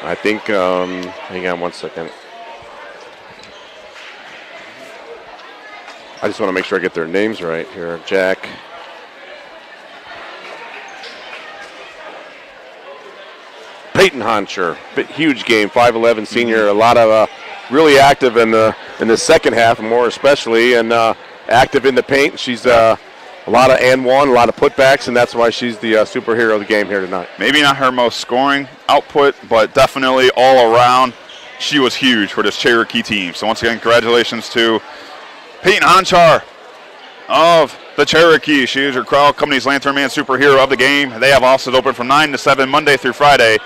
I think, hang on one second. I just want to make sure I get their names right here. Jack. Peyton Honcher, huge game, 5'11" senior, a lot of really active in the second half, more especially, and active in the paint. She's a lot of and one, a lot of putbacks, and that's why she's the superhero of the game here tonight. Maybe not her most scoring output, but definitely all around, she was huge for this Cherokee team. So once again, congratulations to Peyton Honchar of the Cherokee. She is your Crowell Company's Lantern Man superhero of the game. They have offices open from 9 to 7 Monday through Friday,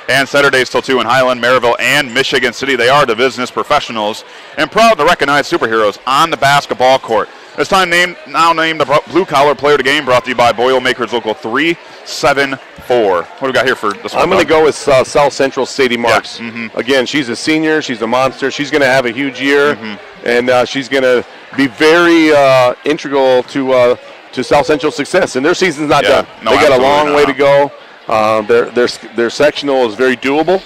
and Saturdays till 2 in Highland, Maryville, and Michigan City. They are the business professionals and proud to recognize superheroes on the basketball court. It's time now named the Blue Collar Player of the Game, brought to you by Boilermakers Local 374. What do we got here for this one? I'm going to go with South Central Sadie Marks. Yeah. Again, she's a senior. She's a monster. She's going to have a huge year, and she's going to be very integral to South Central's success. And their season's not done. No, they got a long way to go. Their sectional is very doable.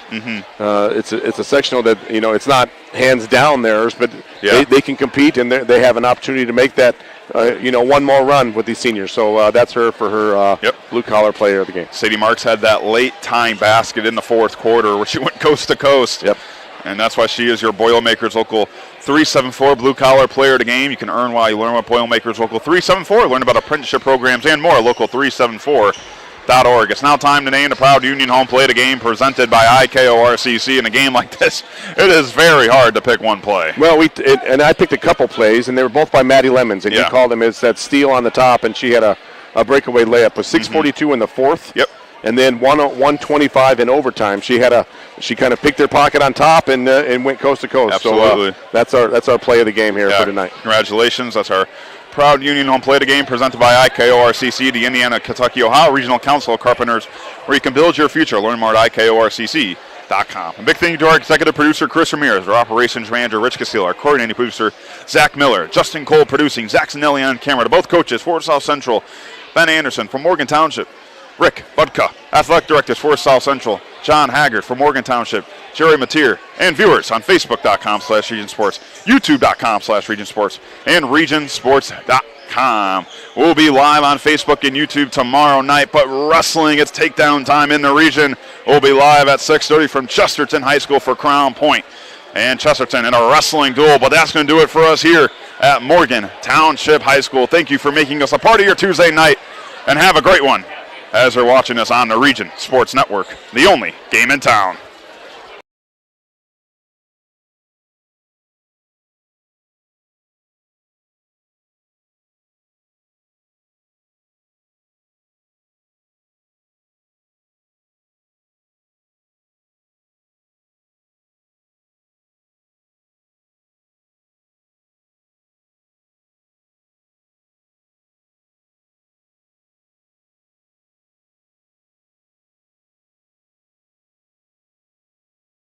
It's a sectional that, it's not hands down theirs, but they can compete, and they have an opportunity to make that one more run with these seniors. So that's her for her Blue Collar Player of the game. Sadie Marks had that late time basket in the fourth quarter where she went coast to coast. Yep. And that's why she is your Boilermakers Local 374 Blue Collar Player of the game. You can earn while you learn about Boilermakers Local 374. Learn about apprenticeship programs and more. Local374.org. It's now time to name the proud Union Home Play of the game presented by IKORCC. In a game like this, it is very hard to pick one play. Well, I picked a couple plays, and they were both by Maddie Lemons, and you called them as that steal on the top, and she had a breakaway layup with 6:42 in the fourth. Yep. And then 1:25 in overtime. She kind of picked her pocket on top and went coast to coast. Absolutely. So that's our play of the game here for tonight. Congratulations. That's our proud Union Home Play of the game presented by IKORCC, the Indiana, Kentucky, Ohio Regional Council of Carpenters, where you can build your future. Learn more at IKORCC.com. A big thank you to our executive producer, Chris Ramirez, our operations manager, Rich Castillo, our coordinating producer, Zach Miller, Justin Cole producing, Zach Zanelli on camera, to both coaches for South Central, Ben Anderson from Morgan Township, Rick Budka, athletic directors for South Central, John Haggard from Morgan Township, Jerry Mateer, and viewers on Facebook.com/Region Sports, YouTube.com/Region Sports, and RegionSports.com. We'll be live on Facebook and YouTube tomorrow night, but wrestling, it's takedown time in the region. We'll be live at 6:30 from Chesterton High School for Crown Point and Chesterton in a wrestling duel, but that's going to do it for us here at Morgan Township High School. Thank you for making us a part of your Tuesday night, and have a great one as they're watching us on the Region Sports Network, the only game in town.